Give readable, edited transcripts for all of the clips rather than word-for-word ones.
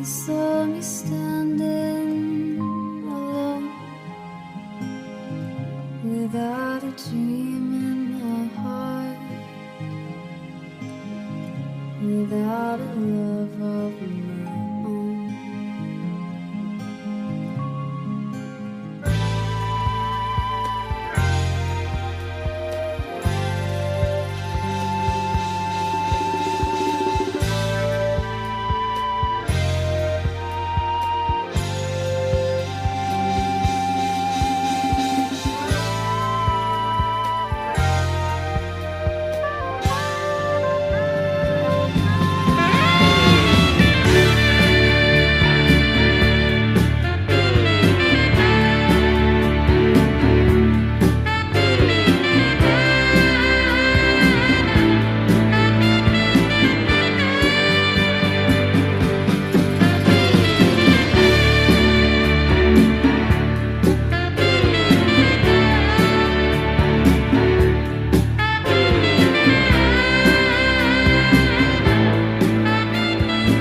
saw me standing alone, without a dream in my heart, without a love of my own.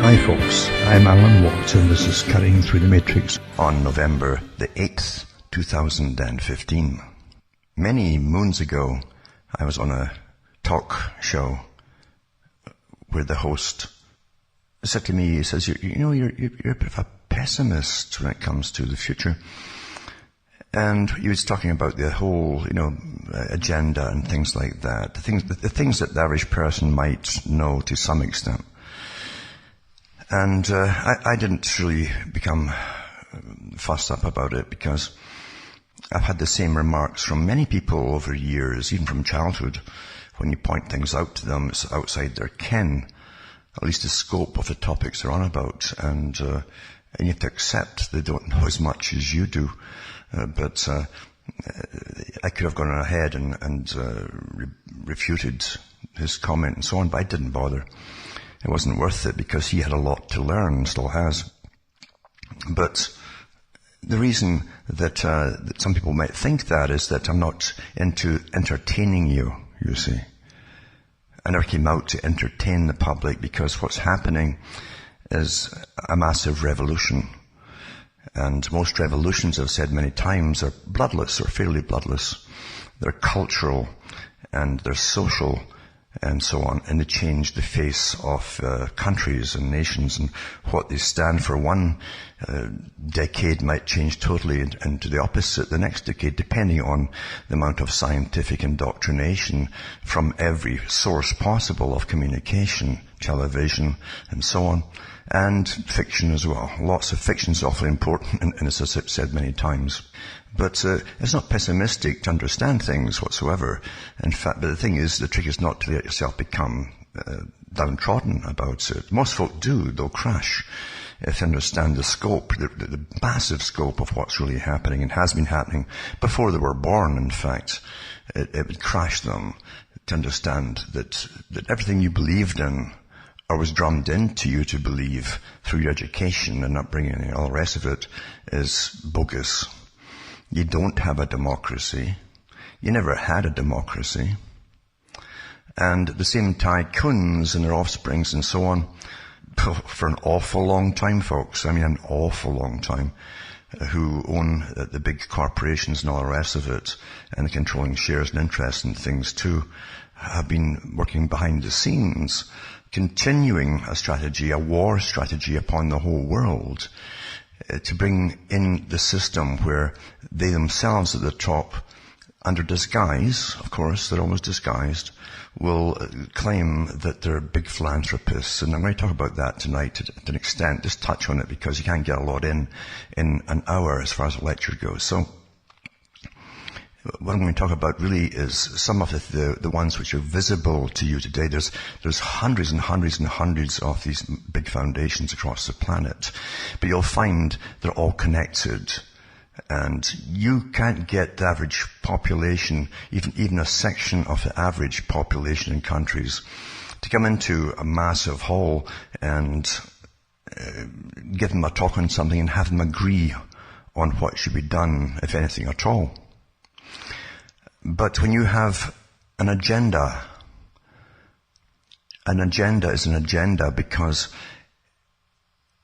Hi folks, I'm Alan Watt and this is Cutting Through the Matrix on November the 8th, 2015. Many moons ago, I was on a talk show where the host said to me, he says, you're a bit of a pessimist when it comes to the future. And he was talking about the whole, agenda and things like that. The things that the average person might know to some extent. And I didn't really become fussed up about it because I've had the same remarks from many people over years, even from childhood. When you point things out to them, it's outside their ken, at least the scope of the topics they're on about. And you have to accept they don't know as much as you do. But I could have gone ahead and refuted his comment and so on, but I didn't bother. It wasn't worth it because he had a lot to learn, still has. But the reason that some people might think that is that I'm not into entertaining you see. I never came out to entertain the public because what's happening is a massive revolution. And most revolutions, I've said many times, are bloodless or fairly bloodless. They're cultural and they're social and so on, and they change the face of countries and nations, and what they stand for one decade might change totally into the opposite the next decade, depending on the amount of scientific indoctrination from every source possible of communication, television, and so on, and fiction as well. Lots of fiction is awfully important, and as I've said many times. But it's not pessimistic to understand things whatsoever. In fact, but the thing is, the trick is not to let yourself become downtrodden about it. Most folk do. They'll crash if they understand the scope, the massive scope of what's really happening and has been happening before they were born, in fact. It would crash them to understand that everything you believed in or was drummed into you to believe through your education and upbringing and all the rest of it is bogus. You don't have a democracy. You never had a democracy. And the same tycoons and their offsprings and so on, for an awful long time, folks, I mean an awful long time, who own the big corporations and all the rest of it, and controlling shares and interests and things too, have been working behind the scenes, continuing a strategy, a war strategy upon the whole world, to bring in the system where they themselves at the top, under disguise, of course, they're always disguised, will claim that they're big philanthropists. And I'm going to talk about that tonight to an extent, just touch on it because you can't get a lot in an hour as far as a lecture goes. So what I'm going to talk about really is some of the ones which are visible to you today. There's hundreds and hundreds and hundreds of these big foundations across the planet, but you'll find they're all connected. And you can't get the average population, even a section of the average population in countries, to come into a massive hall and give them a talk on something and have them agree on what should be done, if anything at all. But when you have an agenda is an agenda because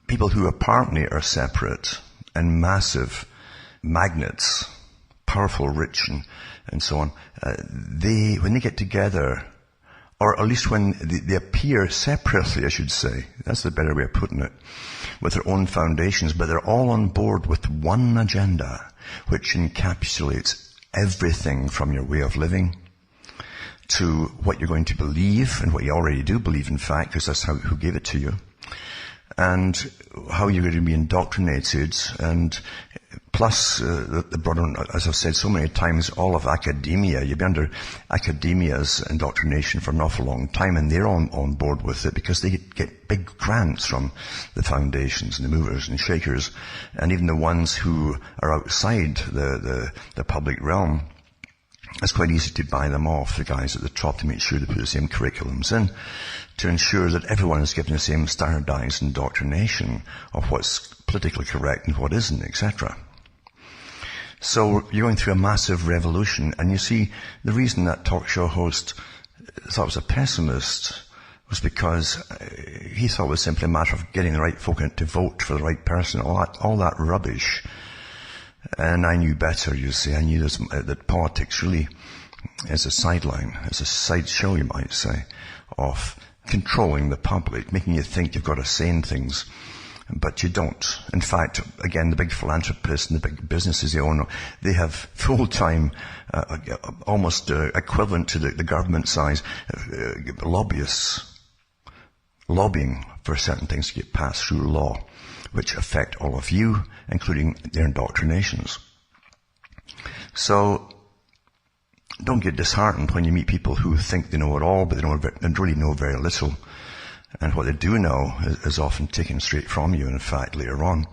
people who apparently are separate and massive magnates, powerful, rich, and so on, when they get together, or at least when they appear separately, I should say, that's the better way of putting it, with their own foundations, but they're all on board with one agenda, which encapsulates everything from your way of living to what you're going to believe, and what you already do believe, in fact, because that's who gave it to you, and how you're going to be indoctrinated, and plus the broader, as I've said so many times, all of academia. You'll be under academia's indoctrination for an awful long time, and they're on board with it because they get big grants from the foundations and the movers and shakers, and even the ones who are outside the public realm. It's quite easy to buy them off, the guys at the top, to make sure they put the same curriculums in, to ensure that everyone is given the same standardized indoctrination of what's politically correct and what isn't, etc. So you're going through a massive revolution, and you see, the reason that talk show host thought I was a pessimist was because he thought it was simply a matter of getting the right folk to vote for the right person, all that rubbish. And I knew better, you see. I knew that politics really is a sideline, is a sideshow, you might say, of controlling the public, making you think you've got a say in things, but you don't. In fact, again, the big philanthropists and the big businesses they own, they have full-time, almost equivalent to the government size, lobbyists, lobbying for certain things to get passed through law, which affect all of you, including their indoctrinations. So, don't get disheartened when you meet people who think they know it all, but they don't really know very little. And what they do know is often taken straight from you, in fact, later on.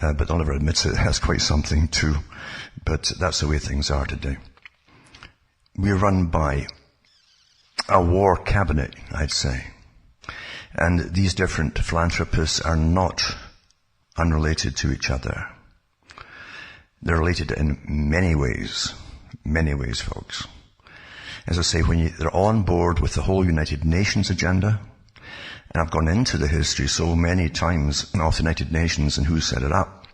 But they'll never admit it. That's quite something too. But that's the way things are today. We're run by a war cabinet, I'd say. And these different philanthropists are not unrelated to each other. They're related in many ways, folks. As I say, they're all on board with the whole United Nations agenda, and I've gone into the history so many times of the United Nations and who set it up.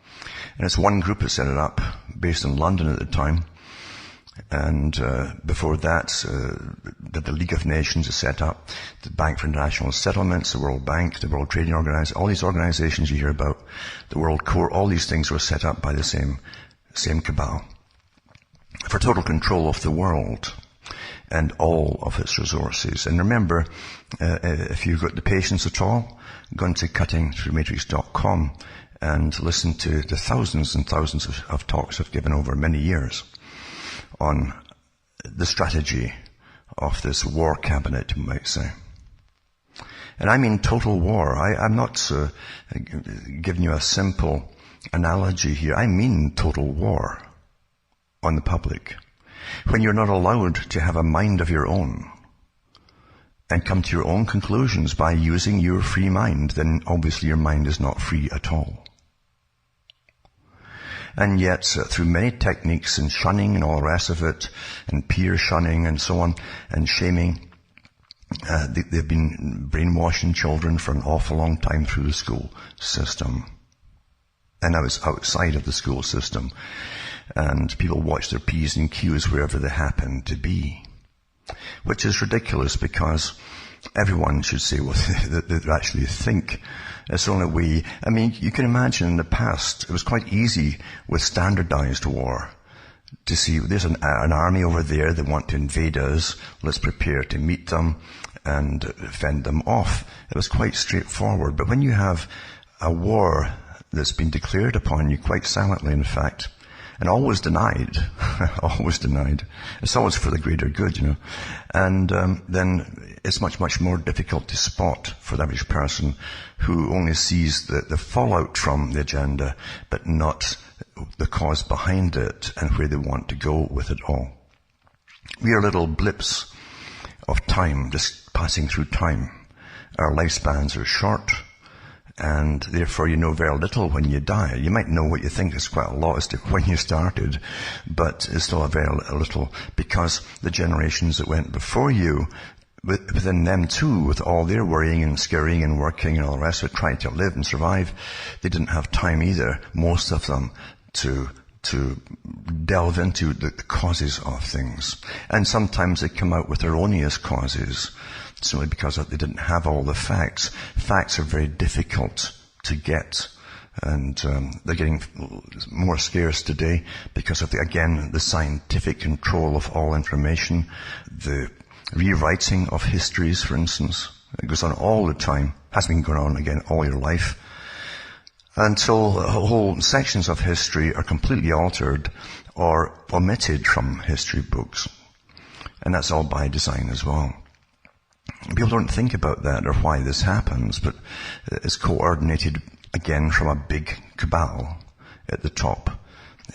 And it's one group that set it up, based in London at the time, and before that, the League of Nations is set up, the Bank for International Settlements, the World Bank, the World Trading Organization, all these organizations you hear about, the World Court, all these things were set up by the same cabal for total control of the world and all of its resources. And remember, if you've got the patience at all, go into cuttingthroughmatrix.com and listen to the thousands and thousands of talks I've given over many years on the strategy of this war cabinet, you might say. And I mean total war. I'm not giving you a simple analogy here. I mean total war on the public. When you're not allowed to have a mind of your own and come to your own conclusions by using your free mind, then obviously your mind is not free at all. And yet, through many techniques and shunning and all the rest of it, and peer shunning and so on, and shaming, they've been brainwashing children for an awful long time through the school system. And I was outside of the school system. And people watch their P's and Q's wherever they happen to be. Which is ridiculous, because everyone should say what they actually think. It's the only way. I mean, you can imagine in the past, it was quite easy with standardized war to see there's an army over there that want to invade us. Let's prepare to meet them and fend them off. It was quite straightforward. But when you have a war that's been declared upon you quite silently, in fact, and always denied, always denied. It's always for the greater good, you know. And then it's much, much more difficult to spot for the average person who only sees the fallout from the agenda, but not the cause behind it and where they want to go with it all. We are little blips of time, just passing through time. Our lifespans are short, and therefore you know very little when you die. You might know what you think is quite a lot as to when you started, but it's still a very little, because the generations that went before you within them too, with all their worrying and scaring and working and all the rest of it, trying to live and survive, they didn't have time either, most of them, to delve into the causes of things. And sometimes they come out with erroneous causes, simply because they didn't have all the facts. Facts are very difficult to get, and they're getting more scarce today because of, the scientific control of all information, the rewriting of histories, for instance. It goes on all the time, has been going on again all your life, until whole sections of history are completely altered or omitted from history books. And that's all by design as well. People don't think about that or why this happens, but it's coordinated again from a big cabal at the top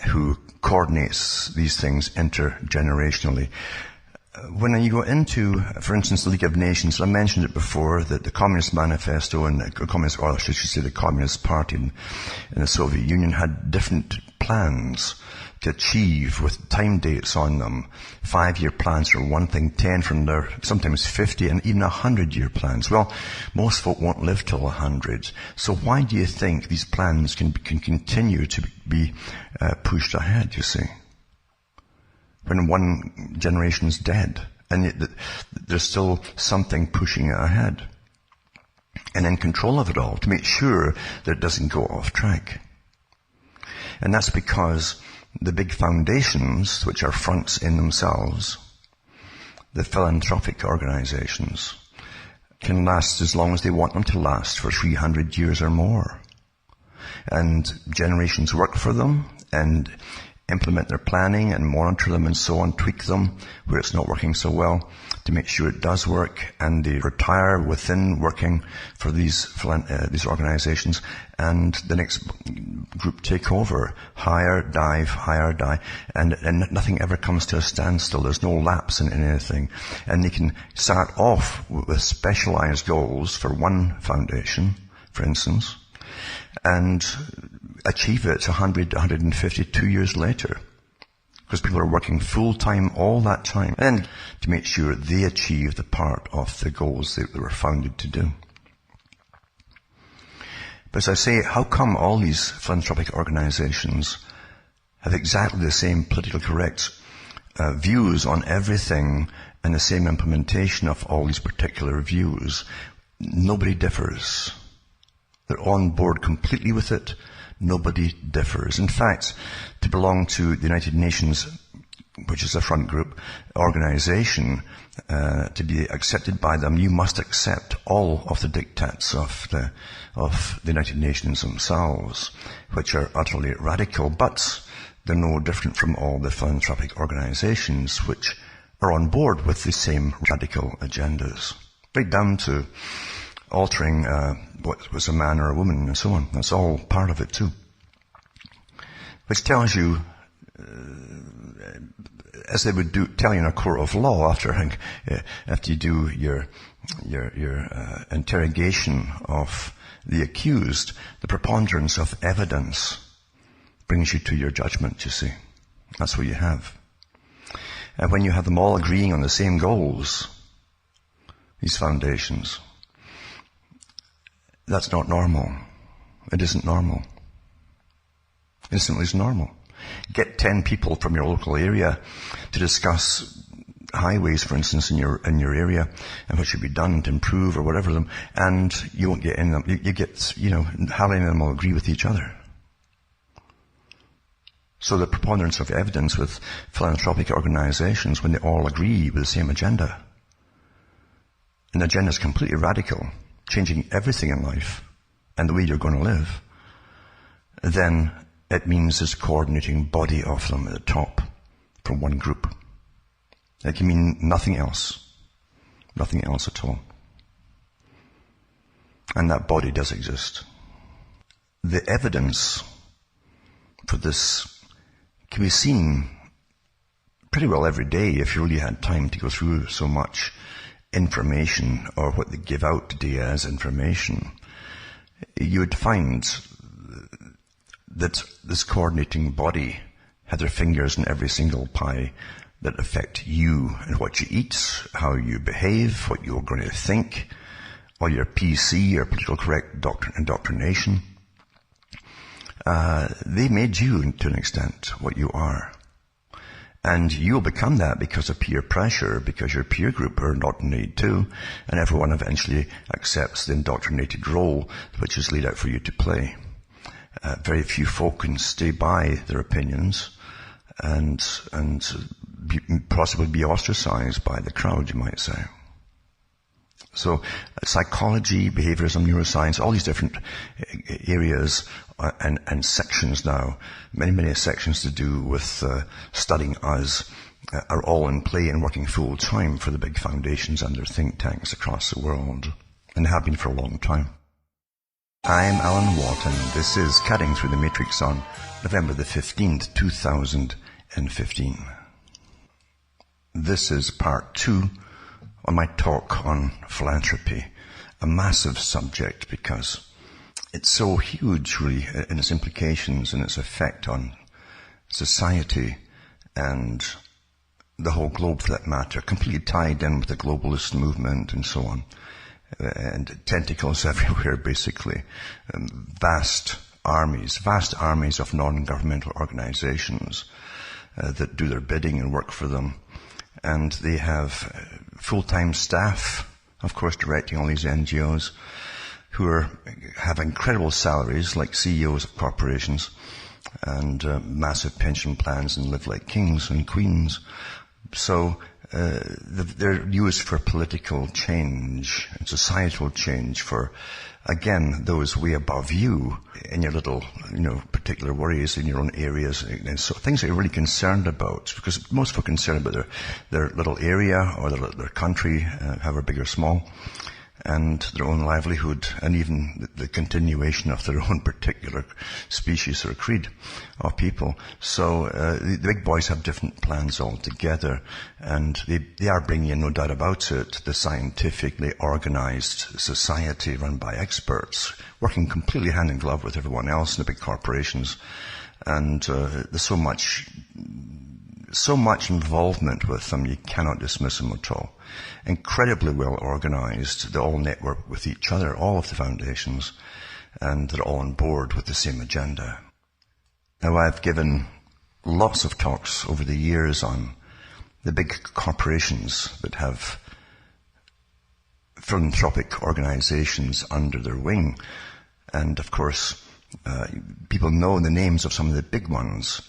who coordinates these things intergenerationally. When you go into, for instance, the League of Nations, I mentioned it before, that the Communist Manifesto and the Communist Party in the Soviet Union had different plans to achieve with time dates on them. 5-year plans for one thing, 10 from there, sometimes 50 and even 100-year plans. Well, most folk won't live till 100. So why do you think these plans can continue to be pushed ahead, you see? When one generation is dead, and yet there's still something pushing it ahead, and in control of it all to make sure that it doesn't go off track. And that's because the big foundations, which are fronts in themselves, the philanthropic organizations, can last as long as they want them to last, for 300 years or more. And generations work for them and implement their planning and monitor them and so on, tweak them where it's not working so well to make sure it does work, and they retire within working for these organizations, and the next group take over, hire, die, and nothing ever comes to a standstill. There's no lapse in anything, and they can start off with specialized goals for one foundation, for instance, and achieve it 100, 150, 2 years later. Because people are working full-time all that time, and to make sure they achieve the part of the goals that they were founded to do. But as I say, how come all these philanthropic organizations have exactly the same politically correct views on everything and the same implementation of all these particular views? Nobody differs. They're on board completely with it. Nobody differs. In fact, to belong to the United Nations, which is a front group organization, to be accepted by them, you must accept all of the diktats of the United Nations themselves, which are utterly radical, but they're no different from all the philanthropic organizations which are on board with the same radical agendas, right down to altering what was a man or a woman and so on. That's all part of it too. Which tells you, as they would tell you in a court of law after you do your interrogation of the accused, the preponderance of evidence brings you to your judgment, you see. That's what you have. And when you have them all agreeing on the same goals, these foundations, that's not normal. It isn't normal. It simply isn't normal. Get 10 people from your local area to discuss highways, for instance, in your area, and what should be done to improve or whatever them, and you won't get in them. You get, hardly any of them will agree with each other. So the preponderance of evidence with philanthropic organizations, when they all agree with the same agenda, and the agenda is completely radical, changing everything in life and the way you're going to live, then it means there's a coordinating body of them at the top from one group. It can mean nothing else at all. And that body does exist. The evidence for this can be seen pretty well every day if you really had time to go through so much information, or what they give out today as information. You would find that this coordinating body had their fingers in every single pie, that affect you and what you eat, how you behave, what you're going to think, all your PC, or political correct indoctrination. They made you, to an extent, what you are. And you'll become that because of peer pressure, because your peer group are indoctrinated too, and everyone eventually accepts the indoctrinated role which is laid out for you to play. Very few folk can stay by their opinions and possibly be ostracized by the crowd, you might say. So psychology, behaviorism, neuroscience, all these different areas and sections now, many sections to do with studying us, are all in play and working full time for the big foundations and their think tanks across the world, and have been for a long time. I'm Alan Watt, and this is Cutting Through the Matrix on November the 15th, 2015. This is part 2 on my talk on philanthropy, a massive subject because it's so huge really in its implications and its effect on society and the whole globe for that matter, completely tied in with the globalist movement and so on, and tentacles everywhere basically. Vast armies of non-governmental organizations that do their bidding and work for them. And they have full-time staff, of course, directing all these NGOs who have incredible salaries like CEOs of corporations and massive pension plans and live like kings and queens. So they're used for political change and societal change for, again, those way above you in your little, particular worries in your own areas. And so things that you're really concerned about, because most folk are concerned about their little area or their country, however big or small, and their own livelihood, and even the continuation of their own particular species or creed of people. So the big boys have different plans altogether, and they are bringing in, no doubt about it, the scientifically organized society run by experts, working completely hand in glove with everyone else in the big corporations. And there's so much involvement with them, you cannot dismiss them at all. Incredibly well organized. They all network with each other, all of the foundations, and they're all on board with the same agenda. Now, I've given lots of talks over the years on the big corporations that have philanthropic organizations under their wing. And of course, people know the names of some of the big ones,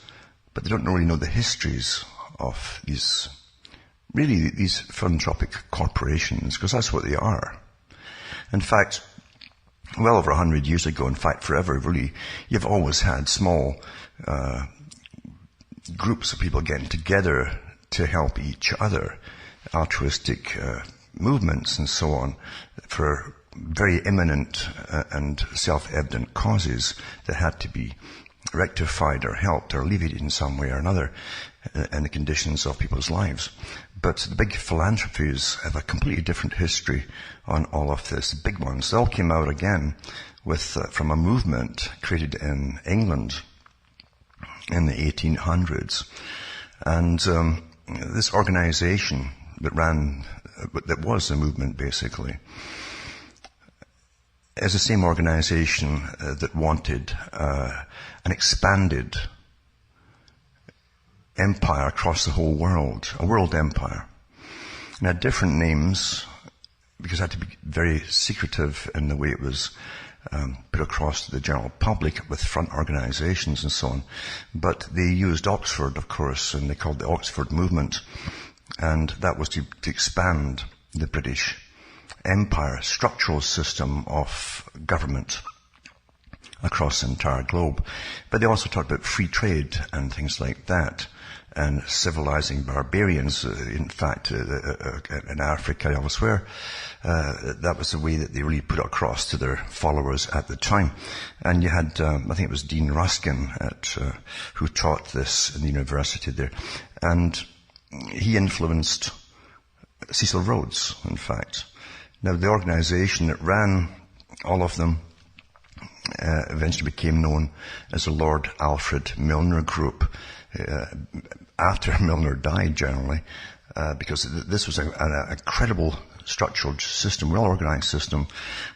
but they don't really know the histories of these philanthropic corporations, because that's what they are. In fact, well over 100 years ago, in fact forever, really, you've always had small groups of people getting together to help each other, altruistic movements and so on, for very imminent and self-evident causes that had to be rectified or helped or alleviated in some way or another in the conditions of people's lives. But the big philanthropies have a completely different history on all of this. The big ones, they all came out again from a movement created in England in the 1800s. And this organization that was a movement basically, is the same organization that wanted an expanded empire across the whole world, a world empire. And had different names because it had to be very secretive in the way it was put across to the general public with front organizations and so on. But they used Oxford, of course, and they called the Oxford Movement. And that was to expand the British empire, structural system of government across the entire globe. But they also talked about free trade and things like that, and civilizing barbarians, in fact, in Africa and elsewhere. That was the way that they really put it across to their followers at the time. And you had, I think it was Dean Ruskin who taught this in the university there. And he influenced Cecil Rhodes, in fact. Now, the organization that ran all of them eventually became known as the Lord Alfred Milner Group. after Milner died generally, because this was a credible structured system, well-organized system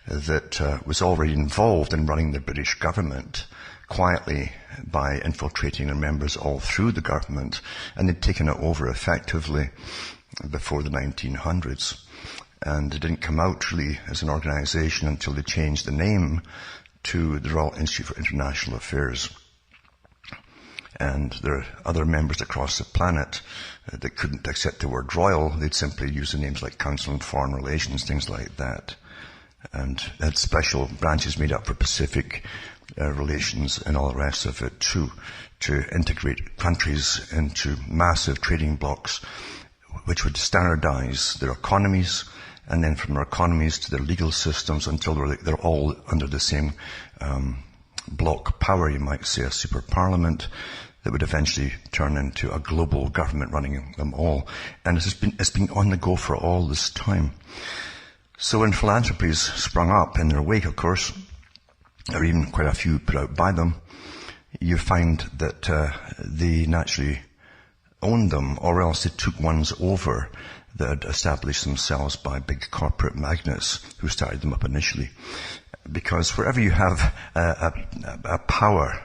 that was already involved in running the British government quietly by infiltrating their members all through the government, and they'd taken it over effectively before the 1900s. And it didn't come out really as an organization until they changed the name to the Royal Institute for International Affairs. And there are other members across the planet that couldn't accept the word royal. They'd simply use the names like Council on Foreign Relations, things like that. And had special branches made up for Pacific relations and all the rest of it too, to integrate countries into massive trading blocs, which would standardize their economies, and then from their economies to their legal systems until they're all under the same bloc power, you might say, a super parliament that would eventually turn into a global government running them all. And it's been on the go for all this time. So when philanthropies sprung up in their wake, of course, or even quite a few put out by them, you find that they naturally owned them, or else they took ones over that had established themselves by big corporate magnates who started them up initially. Because wherever you have a power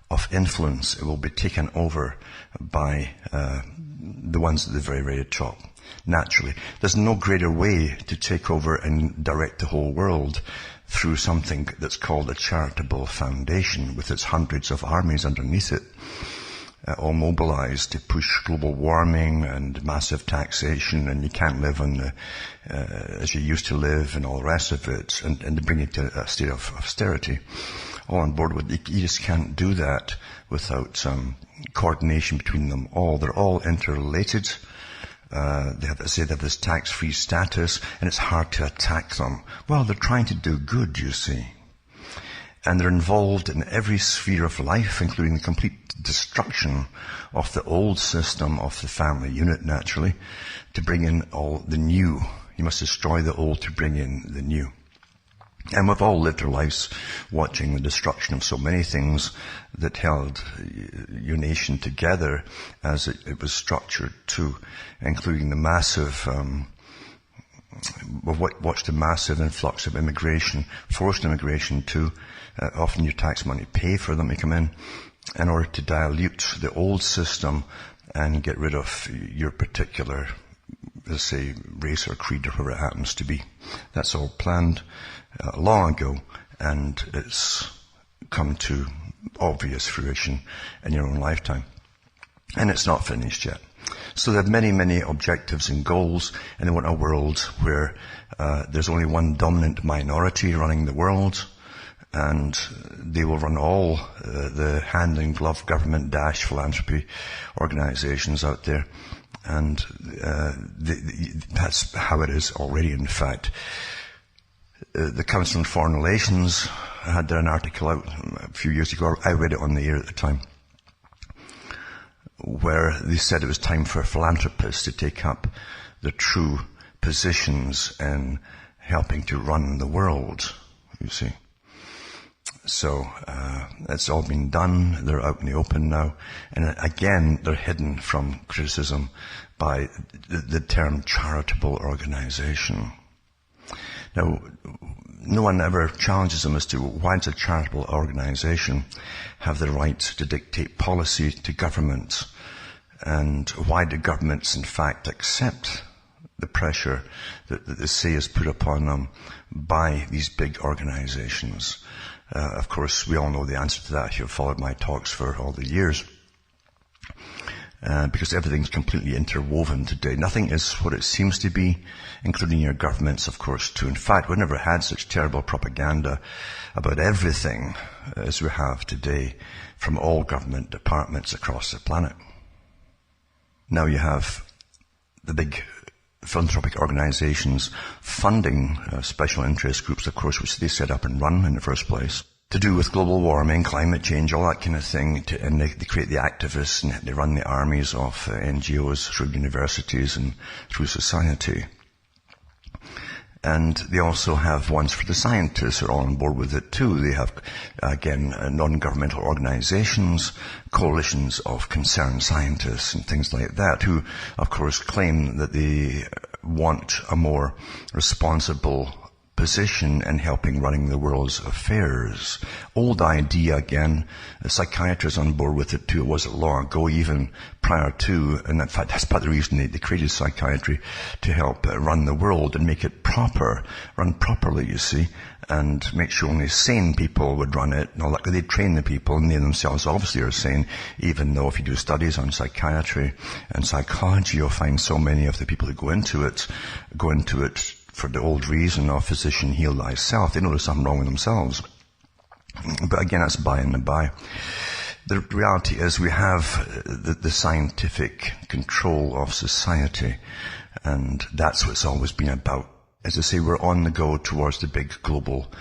of influence, it will be taken over by the ones at the very, very top. Naturally. There's no greater way to take over and direct the whole world through something that's called a charitable foundation with its hundreds of armies underneath it, all mobilized to push global warming and massive taxation, and you can't live on the, as you used to live and all the rest of it, and to bring it to a state of austerity. All on board with it. You just can't do that without coordination between them all. They're all interrelated. They have this tax-free status, and it's hard to attack them. Well, they're trying to do good, you see. And they're involved in every sphere of life, including the complete destruction of the old system of the family unit, naturally, to bring in all the new. You must destroy the old to bring in the new. And we've all lived our lives watching the destruction of so many things that held your nation together as it was structured too, including the massive, we've watched a massive influx of immigration, forced immigration too. Often your tax money pay for them to come in order to dilute the old system and get rid of your particular, let's say, race or creed or whatever it happens to be. That's all planned long ago, and it's come to obvious fruition in your own lifetime. And it's not finished yet. So they have many, many objectives and goals, and they want a world where there's only one dominant minority running the world, and they will run all the hand-in-glove government philanthropy organizations out there. And that's how it is already, in fact. The Council on Foreign Relations had an article out a few years ago. I read it on the air at the time, where they said it was time for philanthropists to take up the true positions in helping to run the world, you see. So it's all been done. They're out in the open now. And again, they're hidden from criticism by the term charitable organization. Now, no one ever challenges them as to why does a charitable organization have the right to dictate policy to governments, and why do governments in fact accept the pressure that the say is put upon them by these big organizations. Of course, we all know the answer to that if you've followed my talks for all the years. Because everything's completely interwoven today. Nothing is what it seems to be, including your governments, of course, too. In fact, we've never had such terrible propaganda about everything as we have today from all government departments across the planet. Now you have the big philanthropic organizations funding special interest groups, of course, which they set up and run in the first place, to do with global warming, climate change, all that kind of thing. And they create the activists, and they run the armies of NGOs through universities and through society. And they also have ones for the scientists who are all on board with it too. They have, again, non-governmental organizations, coalitions of concerned scientists and things like that, who, of course, claim that they want a more responsible position in helping running the world's affairs. Old idea again. The psychiatrists on board with it too. It wasn't long ago, even prior to, and in fact that's part of the reason they created psychiatry, to help run the world and make it run properly, you see, and make sure only sane people would run it and all that. They train the people, and they themselves obviously are sane, even though if you do studies on psychiatry and psychology, you'll find so many of the people who go into it for the old reason of physician heal thyself. They know there's something wrong with themselves. But again, that's by and by. The reality is we have the scientific control of society, and that's what it's always been about. As I say, we're on the go towards the big global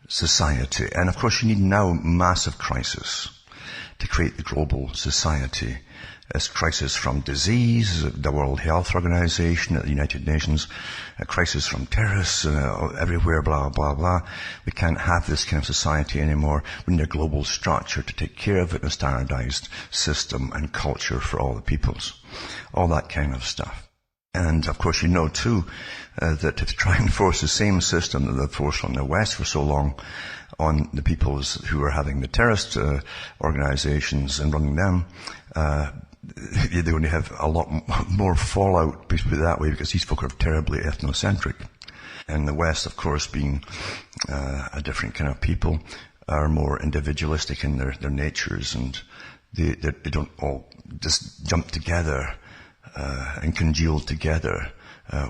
society. And of course, you need now massive crisis to create the global society. As crisis from disease, the World Health Organization, the United Nations, a crisis from terrorists everywhere, blah, blah, blah. We can't have this kind of society anymore. We need a global structure to take care of it, a standardized system and culture for all the peoples. All that kind of stuff. And of course you know too, that to try and force the same system that they've forced on the West for so long on the peoples who are having the terrorist organizations and running them, they're going to have a lot more fallout, put it that way, because these folk are terribly ethnocentric. And the West, of course, being a different kind of people, are more individualistic in their natures, and they don't all just jump together and congeal together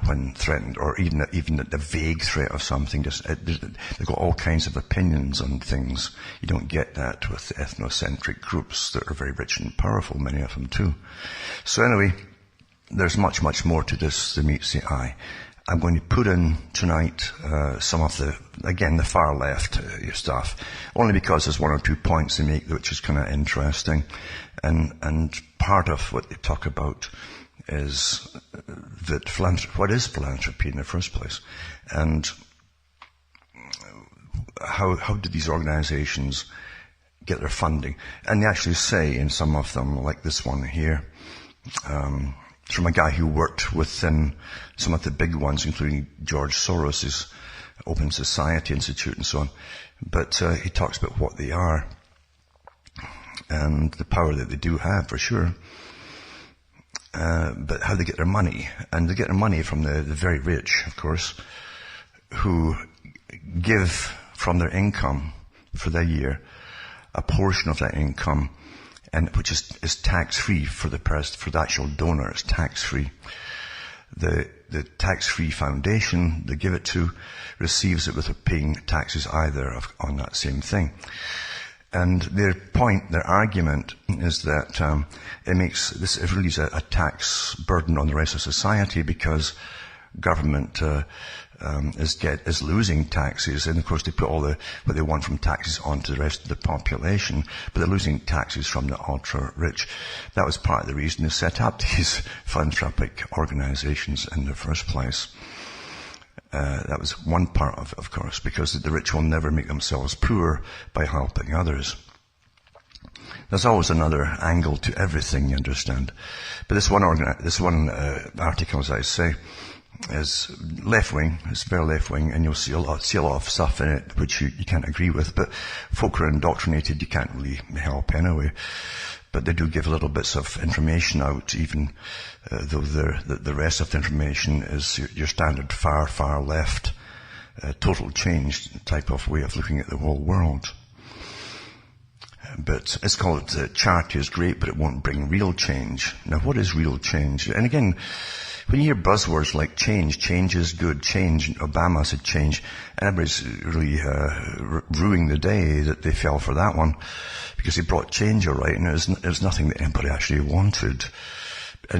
when threatened, or even at the vague threat of something. They've got all kinds of opinions on things. You don't get that with the ethnocentric groups that are very rich and powerful, many of them too. So anyway, there's much, much more to this than meets the eye. I'm going to put in tonight some of the far left stuff, only because there's one or two points they make which is kind of interesting, and part of what they talk about is that what is philanthropy in the first place, and how did these organizations get their funding? And they actually say in some of them, like this one here, from a guy who worked within some of the big ones, including George Soros' Open Society Institute and so on. But he talks about what they are and the power that they do have, for sure. But how they get their money. And they get their money from the very rich, of course, who give from their income for the year a portion of that income, and which is tax-free for the actual donor. It's tax-free. The tax-free foundation they give it to receives it without paying taxes either on that same thing. And their argument is that it really is a tax burden on the rest of society, because government is losing taxes, and of course they put all what they want from taxes onto the rest of the population, but they're losing taxes from the ultra rich. That was part of the reason they set up these philanthropic organizations in the first place. That was one part of course, because the rich will never make themselves poor by helping others. There's always another angle to everything, you understand. But this one article, as I say, is left-wing. It's very left-wing, and you'll see a lot of stuff in it which you can't agree with. But folk are indoctrinated, you can't really help anyway. But they do give little bits of information out, even though the rest of the information is your standard far, far left, total change type of way of looking at the whole world. But it's called charity is great, but it won't bring real change. Now, what is real change? And again, when you hear buzzwords like change is good, change, Obama said change, and everybody's really ruining the day that they fell for that one, because he brought change, all right, and it was nothing that anybody actually wanted. It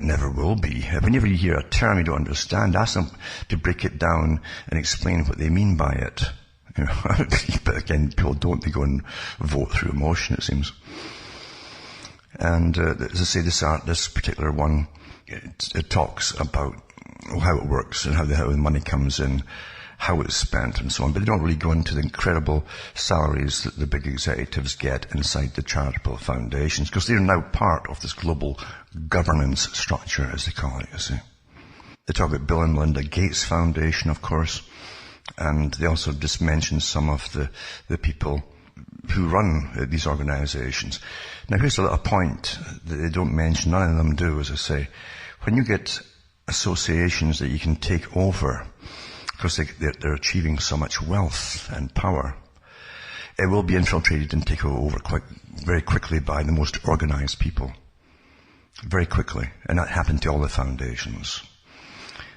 never will be. Whenever you hear a term you don't understand, ask them to break it down and explain what they mean by it. You know, but again, people don't. They go and vote through emotion, it seems. And as I say, this particular one, it talks about how it works and how the money comes in, how it's spent and so on, but they don't really go into the incredible salaries that the big executives get inside the charitable foundations, because they're now part of this global governance structure, as they call it, you see. They talk about Bill and Melinda Gates Foundation, of course, and they also just mention some of the people who run these organizations. Now, here's a little point that they don't mention, none of them do, as I say. When you get associations that you can take over, because they're achieving so much wealth and power, it will be infiltrated and taken over very quickly by the most organized people. Very quickly. And that happened to all the foundations.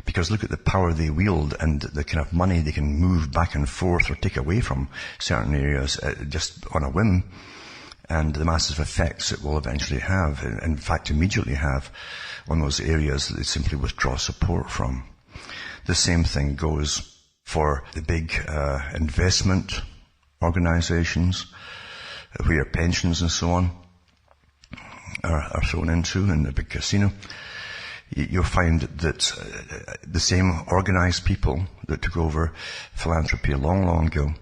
Because look at the power they wield and the kind of money they can move back and forth or take away from certain areas just on a whim, and the massive effects it will eventually have, in fact immediately have, on those areas that they simply withdraw support from. The same thing goes for the big investment organizations, where your pensions and so on are thrown into in the big casino. You'll find that the same organized people that took over philanthropy a long, long ago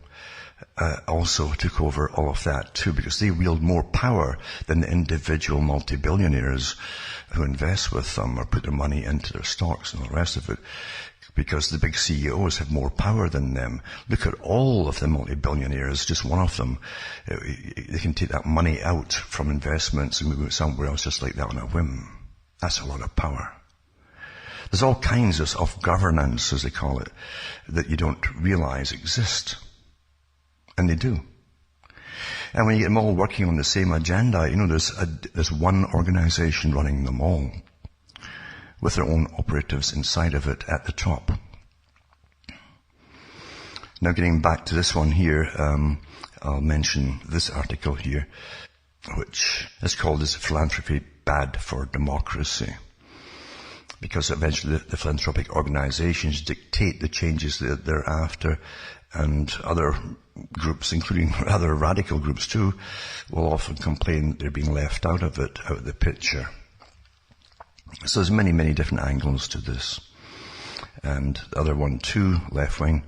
also took over all of that too, because they wield more power than the individual multi-billionaires who invest with them or put their money into their stocks and all the rest of it, because the big CEOs have more power than them. Look at all of the multi-billionaires, just one of them. They can take that money out from investments and move it somewhere else just like that on a whim. That's a lot of power. There's all kinds of governance, as they call it, that you don't realize exist. And they do. And when you get them all working on the same agenda, there's one organization running them all, with their own operatives inside of it at the top. Now, getting back to this one here, I'll mention this article here, which is called "Is Philanthropy Bad for Democracy?" Because eventually the philanthropic organizations dictate the changes that they're after, and other groups, including other radical groups too, will often complain that they're being left out of the picture. So there's many, many different angles to this. And the other one too, left wing,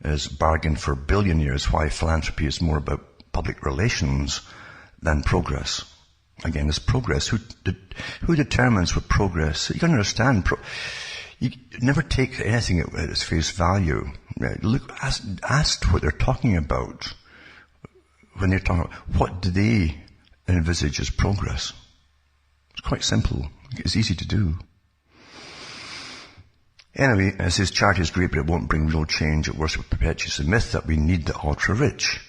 is bargain for billionaires, why philanthropy is more about public relations than progress. Again, it's progress. Who determines what progress? You can understand. You never take anything at its face value. Look, ask what they're talking about when they're talking about what do they envisage as progress. It's quite simple. It's easy to do. Anyway, it says charity is great, but it won't bring real change. At worst, it perpetuates the myth that we need the ultra-rich.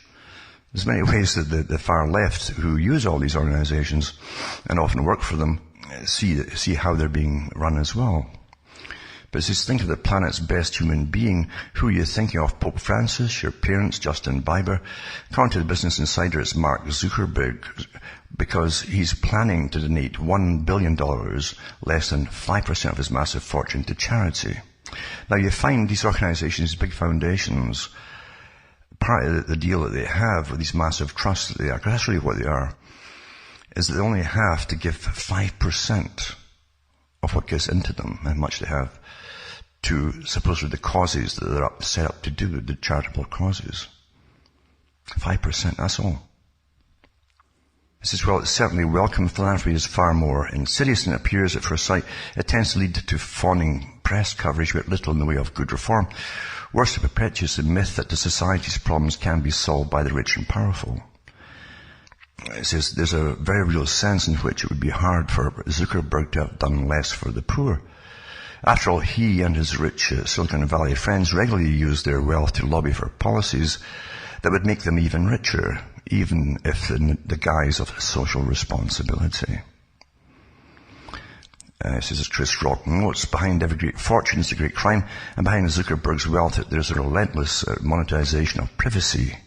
There's many ways that the far left, who use all these organizations and often work for them, see how they're being run as well. But it says, think of the planet's best human being. Who are you thinking of? Pope Francis, your parents, Justin Bieber? According to the Business Insider, it's Mark Zuckerberg, because he's planning to donate $1 billion, less than 5% of his massive fortune, to charity. Now, you find these organizations, big foundations, part of the deal that they have with these massive trusts that they are, because that's really what they are, is that they only have to give 5% of what goes into them, how much they have, to supposedly the causes that they're set up to do, the charitable causes. 5%, that's all. It says, well, it's certainly welcome. Philanthropy is far more insidious than it appears at first sight. It tends to lead to fawning press coverage with little in the way of good reform. Worse, it perpetuates the myth that the society's problems can be solved by the rich and powerful. It says there's a very real sense in which it would be hard for Zuckerberg to have done less for the poor. After all, he and his rich Silicon Valley friends regularly use their wealth to lobby for policies that would make them even richer, even if in the guise of social responsibility. It says, as Chris Rock notes, behind every great fortune is a great crime, and behind Zuckerberg's wealth there's a relentless monetization of privacy,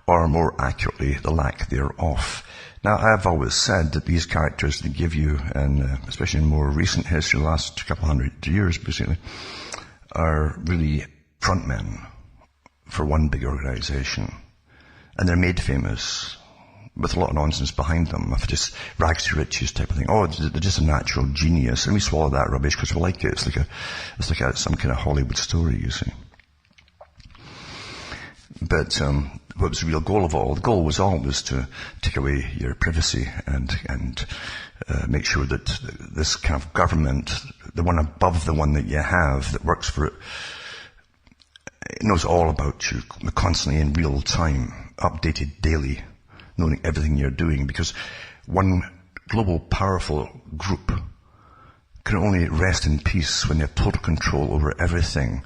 or more accurately, the lack thereof. Now, I've always said that these characters they give you, and especially in more recent history, the last couple hundred years, basically, are really frontmen for one big organization. And they're made famous with a lot of nonsense behind them, of just rags to riches type of thing. Oh, they're just a natural genius. And we swallow that rubbish because we like it. It's like some kind of Hollywood story, you see. But what was the real goal of all? The goal was always to take away your privacy and make sure that this kind of government, the one above the one that you have that works for it, it knows all about you, constantly in real time, updated daily, knowing everything you're doing, because one global powerful group can only rest in peace when they have total control over everything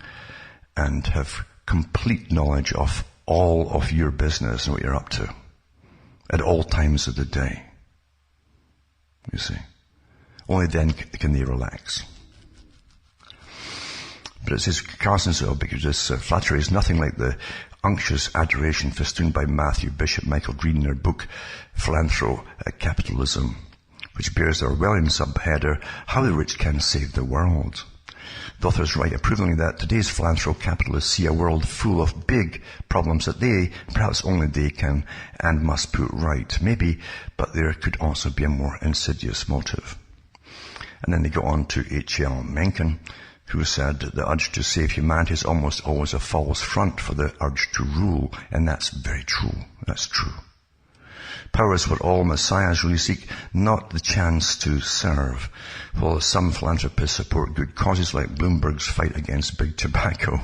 and have complete knowledge of all of your business and what you're up to at all times of the day. You see. Only then can they relax. But it says, Carstensville, because this flattery is nothing like the unctuous adoration festooned by Matthew Bishop Michael Green in their book, Philanthrope, Capitalism, which bears their Orwellian subheader, How the Rich Can Save the World. The authors write approvingly that today's philanthrope capitalists see a world full of big problems that they, perhaps only they can and must put right. Maybe, but there could also be a more insidious motive. And then they go on to H.L. Mencken, who said the urge to save humanity is almost always a false front for the urge to rule, and that's very true. That's true. Power is what all messiahs really seek, not the chance to serve. While some philanthropists support good causes like Bloomberg's fight against big tobacco,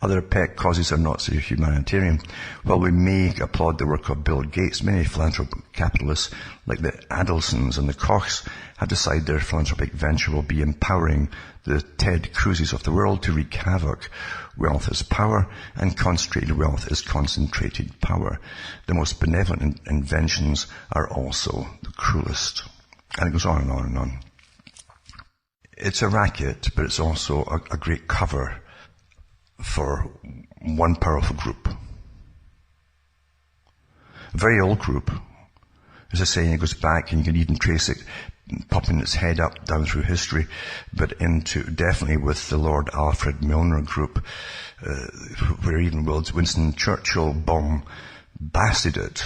other pet causes are not so humanitarian. While we may applaud the work of Bill Gates, many philanthropic capitalists, like the Adelsons and the Kochs, have decided their philanthropic venture will be empowering the Ted Cruzes of the world to wreak havoc. Wealth is power, and concentrated wealth is concentrated power. The most benevolent inventions are also the cruelest. And it goes on and on and on. It's a racket, but it's also a great cover for one powerful group. A very old group. As I say, it goes back, and you can even trace it popping its head up down through history, but into definitely with the Lord Alfred Milner group, where even Winston Churchill blasted it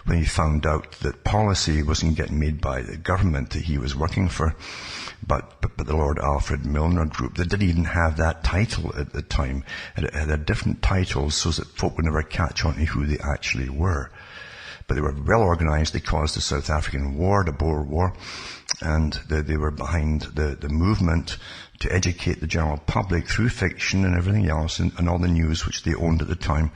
when he found out that policy wasn't getting made by the government that he was working for, but the Lord Alfred Milner group, that didn't even have that title at the time. It had a different title so that folk would never catch on to who they actually were. But they were well organized. They caused the South African War, the Boer War, and they were behind the movement to educate the general public through fiction and everything else, and all the news which they owned at the time,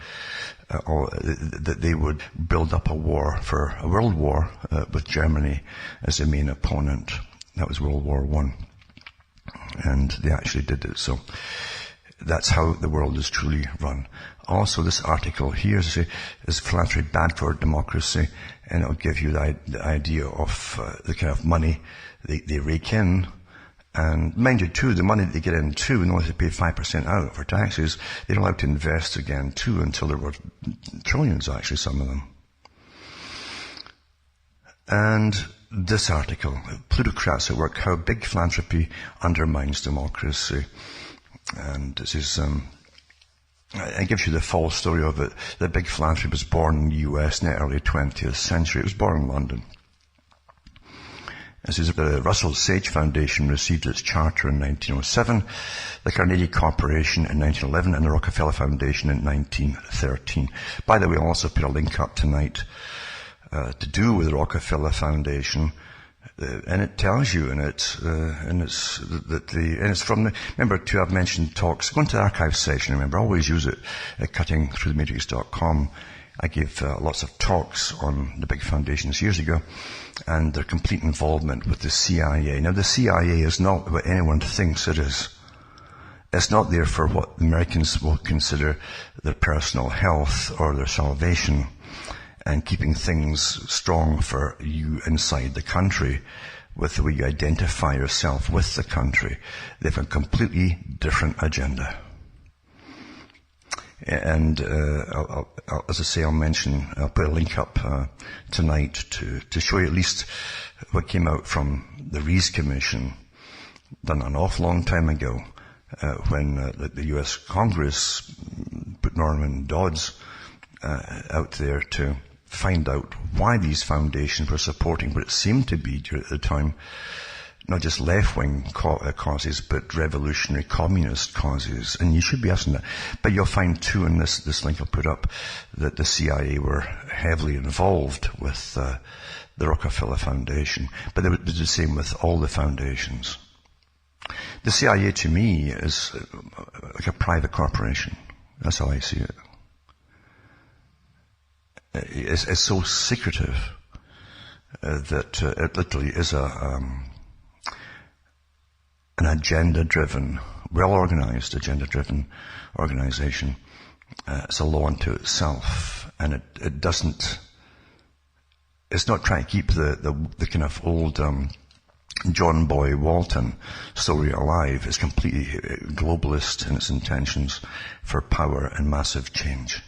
that they would build up a world war with Germany as the main opponent. That was World War I. And they actually did it. So that's how the world is truly run. Also, this article here is philanthropy bad for democracy, and it'll give you the idea of the kind of money they rake in. And mind you, too, the money that they get in, too, and only to pay 5% out for taxes, they're allowed to invest again, too, until they're worth trillions, actually, some of them. And this article, Plutocrats at Work, How Big Philanthropy Undermines Democracy. And this is, it gives you the full story of it. The big philanthropy was born in the US in the early 20th century. It was born in London. This is the Russell Sage Foundation received its charter in 1907, the Carnegie Corporation in 1911, and the Rockefeller Foundation in 1913. By the way, I'll also put a link up tonight to do with the Rockefeller Foundation. And it tells you in it, and it's from remember too, I've mentioned talks. Go into the archive section, remember, I always use it at cuttingthroughthematrix.com. I gave lots of talks on the big foundations years ago, and their complete involvement with the CIA. Now, the CIA is not what anyone thinks it is. It's not there for what the Americans will consider their personal health or their salvation, and keeping things strong for you inside the country with the way you identify yourself with the country. They have a completely different agenda. And as I say, I'll put a link up tonight to show you at least what came out from the Reece Commission, done an awful long time ago, when the US Congress put Norman Dodd's out there to find out why these foundations were supporting what it seemed to be at the time, not just left-wing causes, but revolutionary communist causes. And you should be asking that. But you'll find too, in this link I'll put up, that the CIA were heavily involved with the Rockefeller Foundation. But they did the same with all the foundations. The CIA to me is like a private corporation. That's how I see it. It's so secretive that it literally is an agenda-driven, well-organized, agenda-driven organization. It's a law unto itself, and it doesn't. It's not trying to keep the kind of old John Boy Walton story alive. It's completely globalist in its intentions for power and massive change.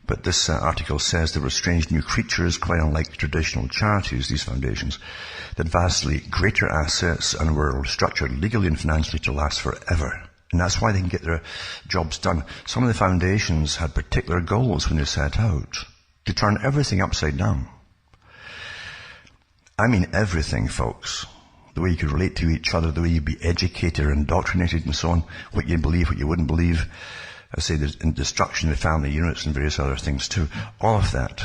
But this article says there were strange new creatures, quite unlike traditional charities, these foundations, that vastly greater assets and were structured legally and financially to last forever. And that's why they can get their jobs done. Some of the foundations had particular goals when they set out to turn everything upside down. I mean everything, folks. The way you could relate to each other, the way you'd be educated or indoctrinated and so on, what you believe, what you wouldn't believe. I say there's destruction of family units and various other things too. All of that.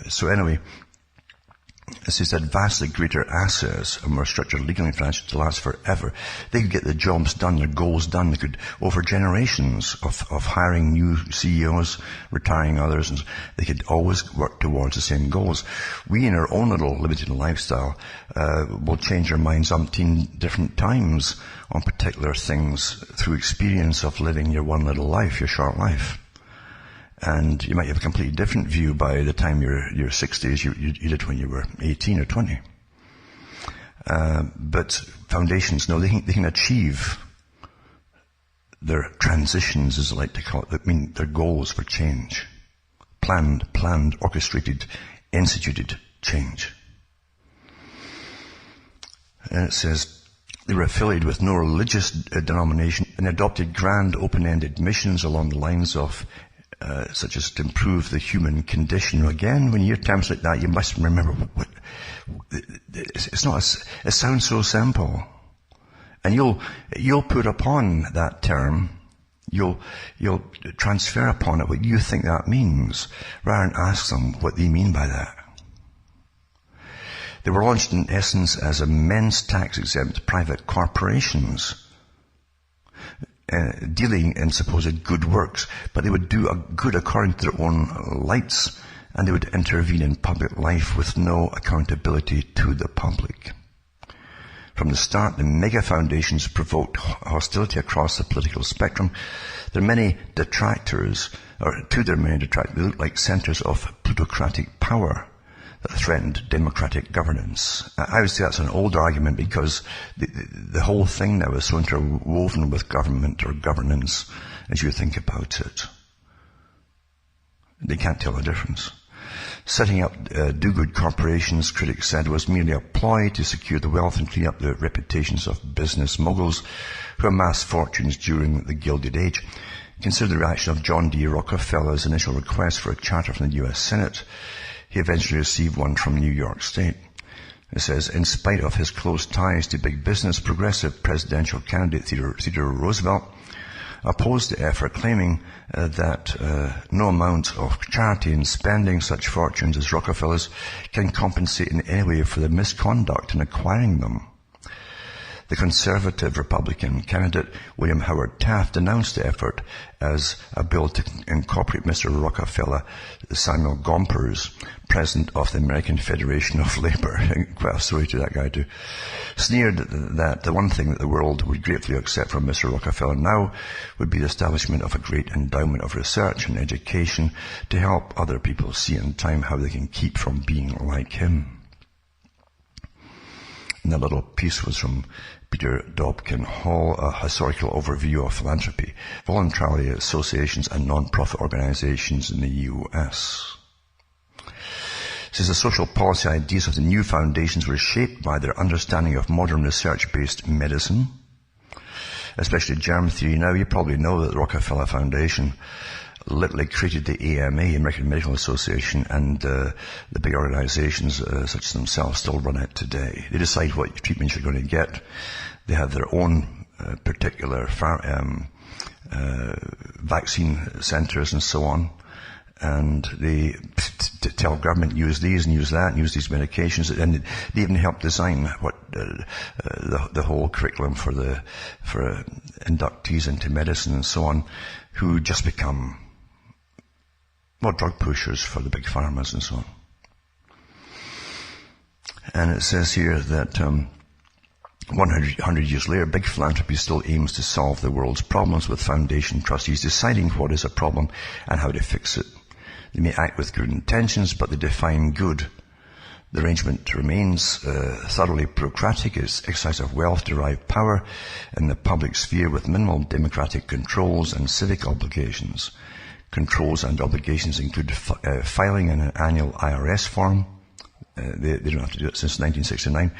So anyway, as I said, vastly greater assets and more structured legally and financially to last forever. They could get the jobs done, their goals done. They could, over generations of hiring new CEOs, retiring others, and they could always work towards the same goals. We, in our own little limited lifestyle, will change our minds umpteen different times on particular things through experience of living your one little life, your short life. And you might have a completely different view by the time you're 60s you did when you were 18 or 20. But foundations, no, they can achieve their transitions, as I like to call it. I mean, their goals for change. Planned, orchestrated, instituted change. And it says, they were affiliated with no religious denomination and adopted grand open-ended missions along the lines of such as to improve the human condition. Again, when you hear terms like that, you must remember it's not. It sounds so simple, and you'll put upon that term, you'll transfer upon it what you think that means, rather than ask them what they mean by that. They were launched in essence as immense tax-exempt private corporations, dealing in supposed good works, but they would do a good according to their own lights, and they would intervene in public life with no accountability to the public. From the start, the mega foundations provoked hostility across the political spectrum. There are many detractors, they look like centers of plutocratic power that threatened democratic governance. I would say that's an old argument, because the whole thing now is so interwoven with government or governance as you think about it. They can't tell the difference. Setting up do-good corporations, critics said, was merely a ploy to secure the wealth and clean up the reputations of business moguls who amassed fortunes during the Gilded Age. Consider the reaction of John D. Rockefeller's initial request for a charter from the U.S. Senate. He eventually received one from New York State. It says, in spite of his close ties to big business, progressive presidential candidate Theodore Roosevelt opposed the effort, claiming that no amount of charity in spending such fortunes as Rockefeller's can compensate in any way for the misconduct in acquiring them. The conservative Republican candidate, William Howard Taft, denounced the effort as a bill to incorporate Mr. Rockefeller, Samuel Gompers, president of the American Federation of Labor. Quite a story to that guy too. Sneered that the one thing that the world would gratefully accept from Mr. Rockefeller now would be the establishment of a great endowment of research and education to help other people see in time how they can keep from being like him. And that little piece was from Peter Dobkin Hall, a historical overview of philanthropy, voluntary associations and non-profit organizations in the U.S. It says the social policy ideas of the new foundations were shaped by their understanding of modern research-based medicine, especially germ theory. Now, you probably know that the Rockefeller Foundation literally created the AMA, American Medical Association, and the big organizations such as themselves still run it today. They decide what treatments you're going to get. They have their own particular vaccine centers and so on. And they tell government, use these and use that, and use these medications, and they even help design what the whole curriculum for inductees into medicine and so on, who just become drug pushers for the big pharmas and so on. And it says here that 100 years later, big philanthropy still aims to solve the world's problems, with foundation trustees deciding what is a problem and how to fix it. They may act with good intentions, but they define good. The arrangement remains thoroughly bureaucratic. It's exercise of wealth-derived power in the public sphere with minimal democratic controls and civic obligations. Controls and obligations include filing an annual IRS form. They don't have to do it since 1969.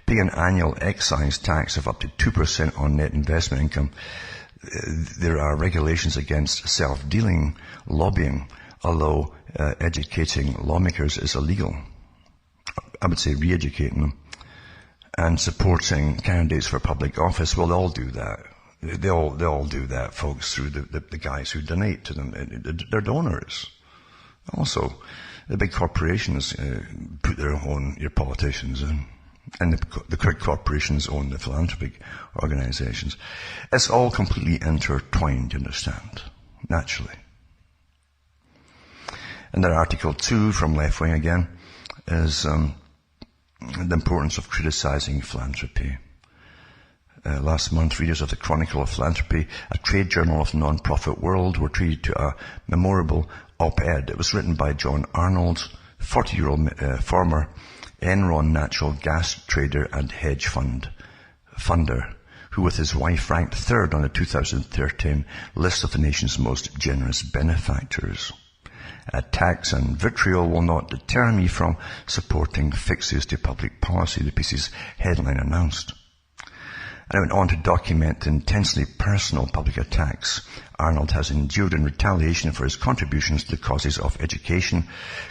Paying an annual excise tax of up to 2% on net investment income. There are regulations against self-dealing, lobbying, although educating lawmakers is illegal. I would say re-educating them. And supporting candidates for public office. Well, they all do that. They all do that, folks, through the guys who donate to them. They're donors. Also, the big corporations put your politicians in. And the corporations own the philanthropic organizations. It's all completely intertwined, you understand, naturally. And then Article 2 from Left Wing again is the importance of criticizing philanthropy. Last month, readers of the Chronicle of Philanthropy, a trade journal of the non-profit world, were treated to a memorable op-ed. It was written by John Arnold, 40-year-old former Enron natural gas trader and hedge funder, who with his wife ranked third on the 2013 list of the nation's most generous benefactors. Attacks and vitriol will not deter me from supporting fixes to public policy, the piece's headline announced. And I went on to document the intensely personal public attacks Arnold has endured in retaliation for his contributions to the causes of education,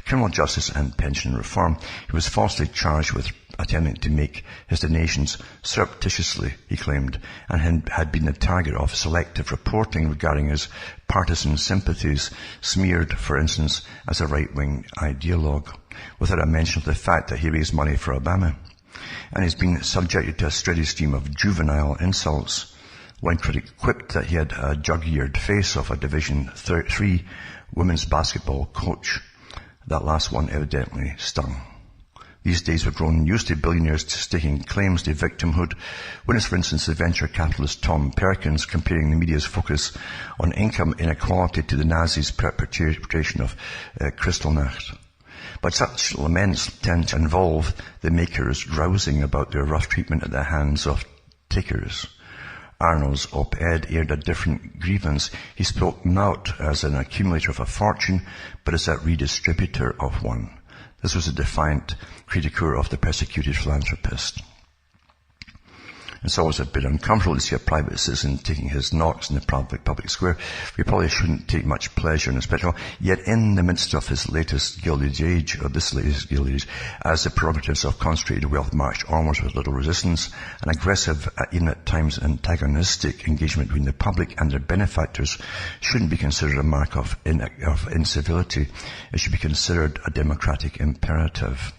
criminal justice and pension reform. He was falsely charged with attempting to make his donations surreptitiously, he claimed, and had been the target of selective reporting regarding his partisan sympathies, smeared, for instance, as a right-wing ideologue, without a mention of the fact that he raised money for Obama. And he's been subjected to a steady stream of juvenile insults. One critic quipped that he had a jug-eared face of a Division 3 women's basketball coach. That last one evidently stung. These days we've grown used to billionaires staking claims to victimhood. Witness, for instance, the venture capitalist Tom Perkins comparing the media's focus on income inequality to the Nazis' perpetration of Kristallnacht. But such laments tend to involve the makers grousing about their rough treatment at the hands of takers. Arnold's op-ed aired a different grievance. He spoke not as an accumulator of a fortune, but as a redistributor of one. This was a defiant critique of the persecuted philanthropist. It's always a bit uncomfortable to see a private citizen taking his knocks in the public square. We probably shouldn't take much pleasure in a spectacle. Yet in the midst of his latest Gilded Age, or this latest Gilded Age, as the prerogatives of concentrated wealth marched onwards with little resistance, an aggressive, even at times antagonistic engagement between the public and their benefactors shouldn't be considered a mark of incivility. It should be considered a democratic imperative.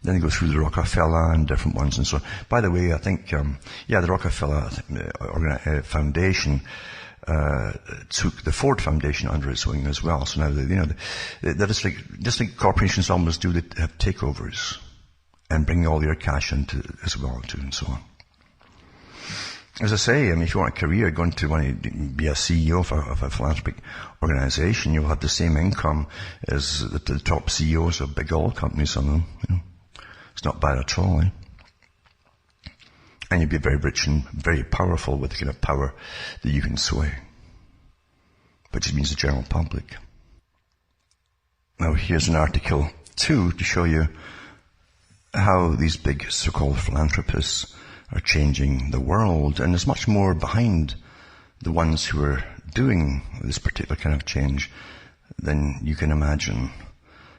Then they go through the Rockefeller and different ones and so on. By the way, I think, the Rockefeller Foundation took the Ford Foundation under its wing as well. So now, just like corporations almost do, they have takeovers and bring all their cash into as well too, and so on. As I say, if you want a career, going to want to be a CEO of a philanthropic organization, you'll have the same income as the top CEOs of big oil companies, some of them, you know. It's not bad at all, eh? And you'd be very rich and very powerful with the kind of power that you can sway. But it means the general public. Now here's an article 2 to show you how these big so-called philanthropists are changing the world. And there's much more behind the ones who are doing this particular kind of change, then you can imagine.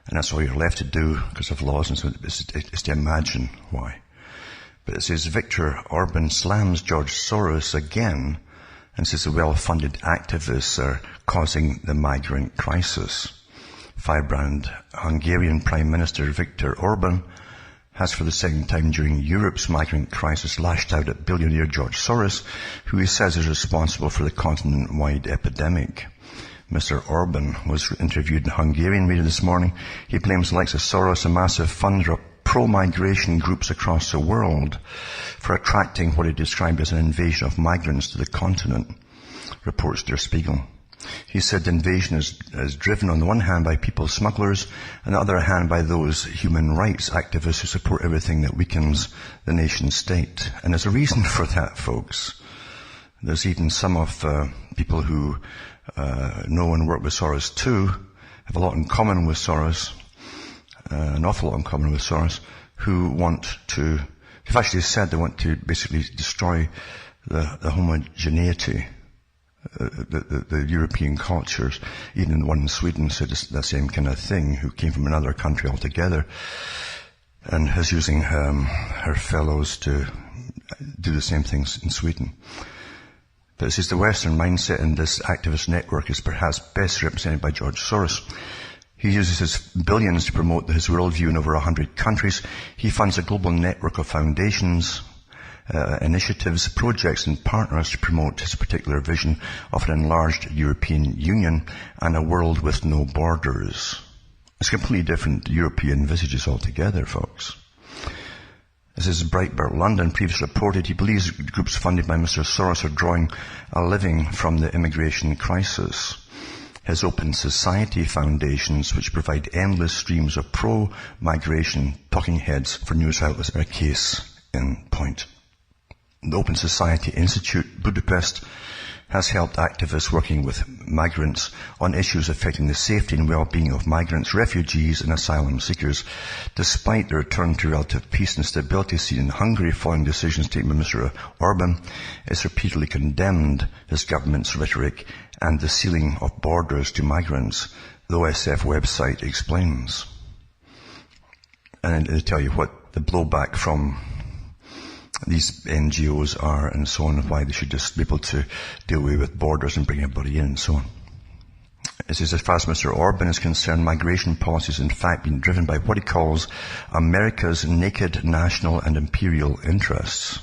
And that's all you're left to do because of laws, and so is to imagine why. But it says Viktor Orban slams George Soros again and says the well-funded activists are causing the migrant crisis. Firebrand Hungarian Prime Minister Viktor Orban has for the second time during Europe's migrant crisis lashed out at billionaire George Soros, who he says is responsible for the continent-wide epidemic. Mr. Orban was interviewed in Hungarian media this morning. He blames the likes of Soros, a massive funder of pro-migration groups across the world, for attracting what he described as an invasion of migrants to the continent, reports Der Spiegel. He said the invasion is driven on the one hand by people smugglers, and on the other hand by those human rights activists who support everything that weakens the nation state. And there's a reason for that, folks. There's even some of people who know and work with Soros too, have a lot in common with Soros, an awful lot in common with Soros, who've actually said they want to basically destroy the homogeneity, the European cultures. Even the one in Sweden said the same kind of thing, who came from another country altogether, and is using her fellows to do the same things in Sweden. But it says the Western mindset in this activist network is perhaps best represented by George Soros. He uses his billions to promote his worldview in over 100 countries. He funds a global network of foundations, initiatives, projects and partners to promote his particular vision of an enlarged European Union and a world with no borders. It's completely different European visages altogether, folks. This is Breitbart London previously reported he believes groups funded by Mr. Soros are drawing a living from the immigration crisis. His Open Society foundations, which provide endless streams of pro-migration talking heads for news outlets, are a case in point. The Open Society Institute, Budapest, has helped activists working with migrants on issues affecting the safety and well-being of migrants, refugees and asylum seekers. Despite the return to relative peace and stability seen in Hungary following decisions taken by Mr. Orban, it's repeatedly condemned his government's rhetoric and the sealing of borders to migrants, the OSF website explains. And they tell you what the blowback from these NGOs are and so on, and why they should just be able to do away with borders and bring everybody in and so on. It says, as far as Mr. Orban is concerned, migration policy is in fact being driven by what he calls America's naked national and imperial interests.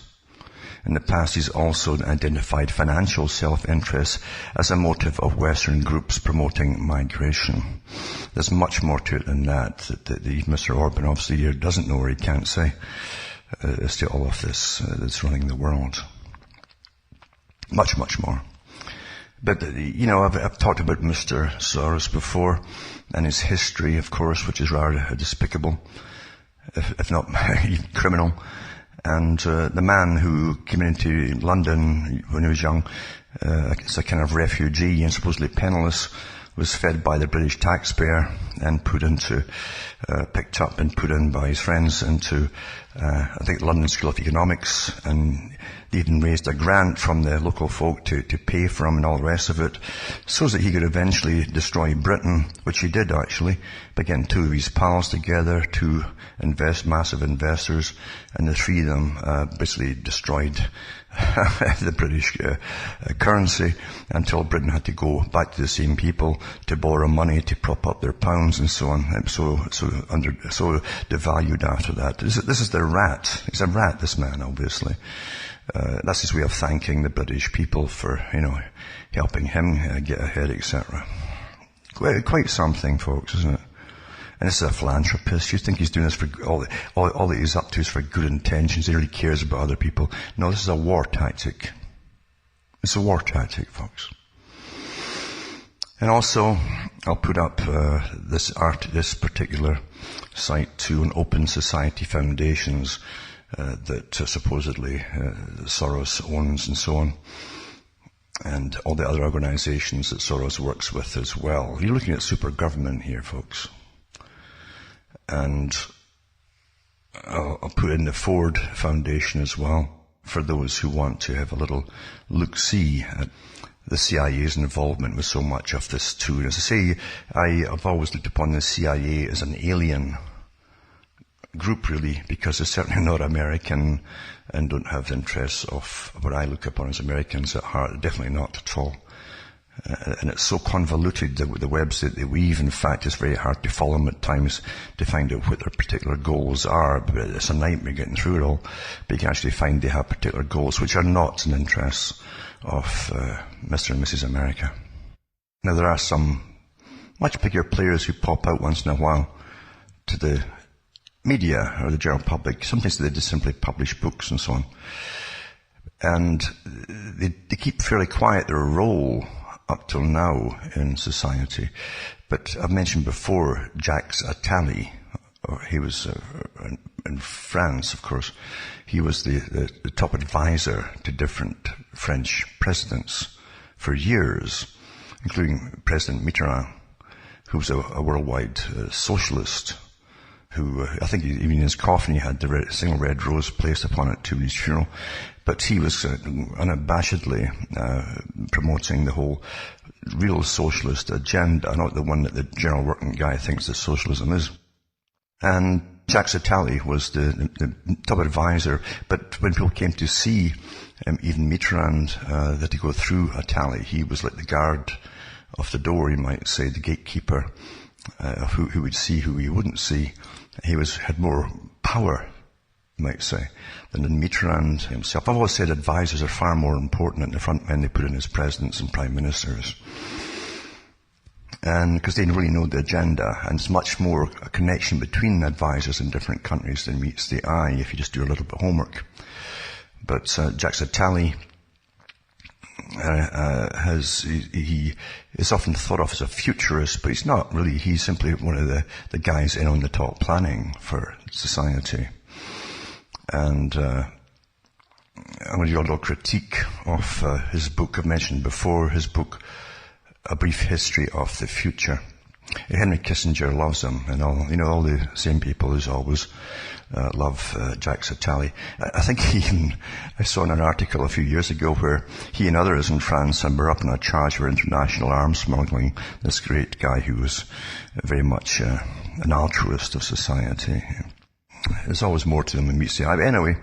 In the past, he's also identified financial self-interest as a motive of Western groups promoting migration. There's much more to it than that Mr. Orban obviously here doesn't know or he can't say. As to all of this that's running the world. Much, much more. But, I've talked about Mr. Soros before, and his history, of course, which is rather despicable, if not even criminal. And the man who came into London when he was young, as a kind of refugee and supposedly penniless, was fed by the British taxpayer and picked up and put in by his friends into, I think, London School of Economics, and they even raised a grant from the local folk to pay for him and all the rest of it, so that he could eventually destroy Britain, which he did actually, by getting two of his pals together, massive investors, and the three of them basically destroyed the British currency until Britain had to go back to the same people to borrow money to prop up their pounds and so on. So devalued after that. This is the rat. He's a rat, this man, obviously. That's his way of thanking the British people for, helping him get ahead, etc. Quite something, folks, isn't it? And this is a philanthropist. You think he's doing this for all that he's up to is for good intentions. He really cares about other people. No, this is a war tactic. It's a war tactic, folks. And also, I'll put up this particular site to an Open Society Foundations that supposedly Soros owns and so on, and all the other organizations that Soros works with as well. You're looking at super government here, folks. And I'll put in the Ford Foundation as well, for those who want to have a little look-see at the CIA's involvement with so much of this too. And as I say, I have always looked upon the CIA as an alien group, really, because they're certainly not American and don't have the interests of what I look upon as Americans at heart. Definitely not at all. And it's so convoluted, the webs that they weave. In fact, it's very hard to follow them at times to find out what their particular goals are. But it's a nightmare getting through it all. But you can actually find they have particular goals which are not in the interests of Mr. and Mrs. America. Now, there are some much bigger players who pop out once in a while to the media or the general public. Sometimes they just simply publish books and so on. And they keep fairly quiet their role up till now in society. But I've mentioned before Jacques Attali. He was in France, of course. He was the top advisor to different French presidents for years, including President Mitterrand, who was a worldwide socialist, who I think even in his coffin he had the single red rose placed upon it to his funeral. But he was unabashedly promoting the whole real socialist agenda, not the one that the general working guy thinks that socialism is. And Jacques Attali was the top advisor, but when people came to see even Mitterrand, that to go through Attali, he was like the guard of the door, you might say, the gatekeeper, who would see, who he wouldn't see. He had more power, you might say, than Mitterrand himself. I've always said advisors are far more important than the front men they put in as presidents and prime ministers. And because they really know the agenda, and it's much more a connection between advisors in different countries than meets the eye if you just do a little bit of homework. But Jacques Attali he is often thought of as a futurist, but he's not really. He's simply one of the guys in on the top planning for society. And I'm going to do a little critique of his book I've mentioned before, his book, A Brief History of the Future. Henry Kissinger loves him, and all the same people as always love Jacques Attali. I think I saw in an article a few years ago where he and others in France were up on a charge for international arms smuggling. This great guy who was very much an altruist of society. There's always more to them than meets the eye. But anyway,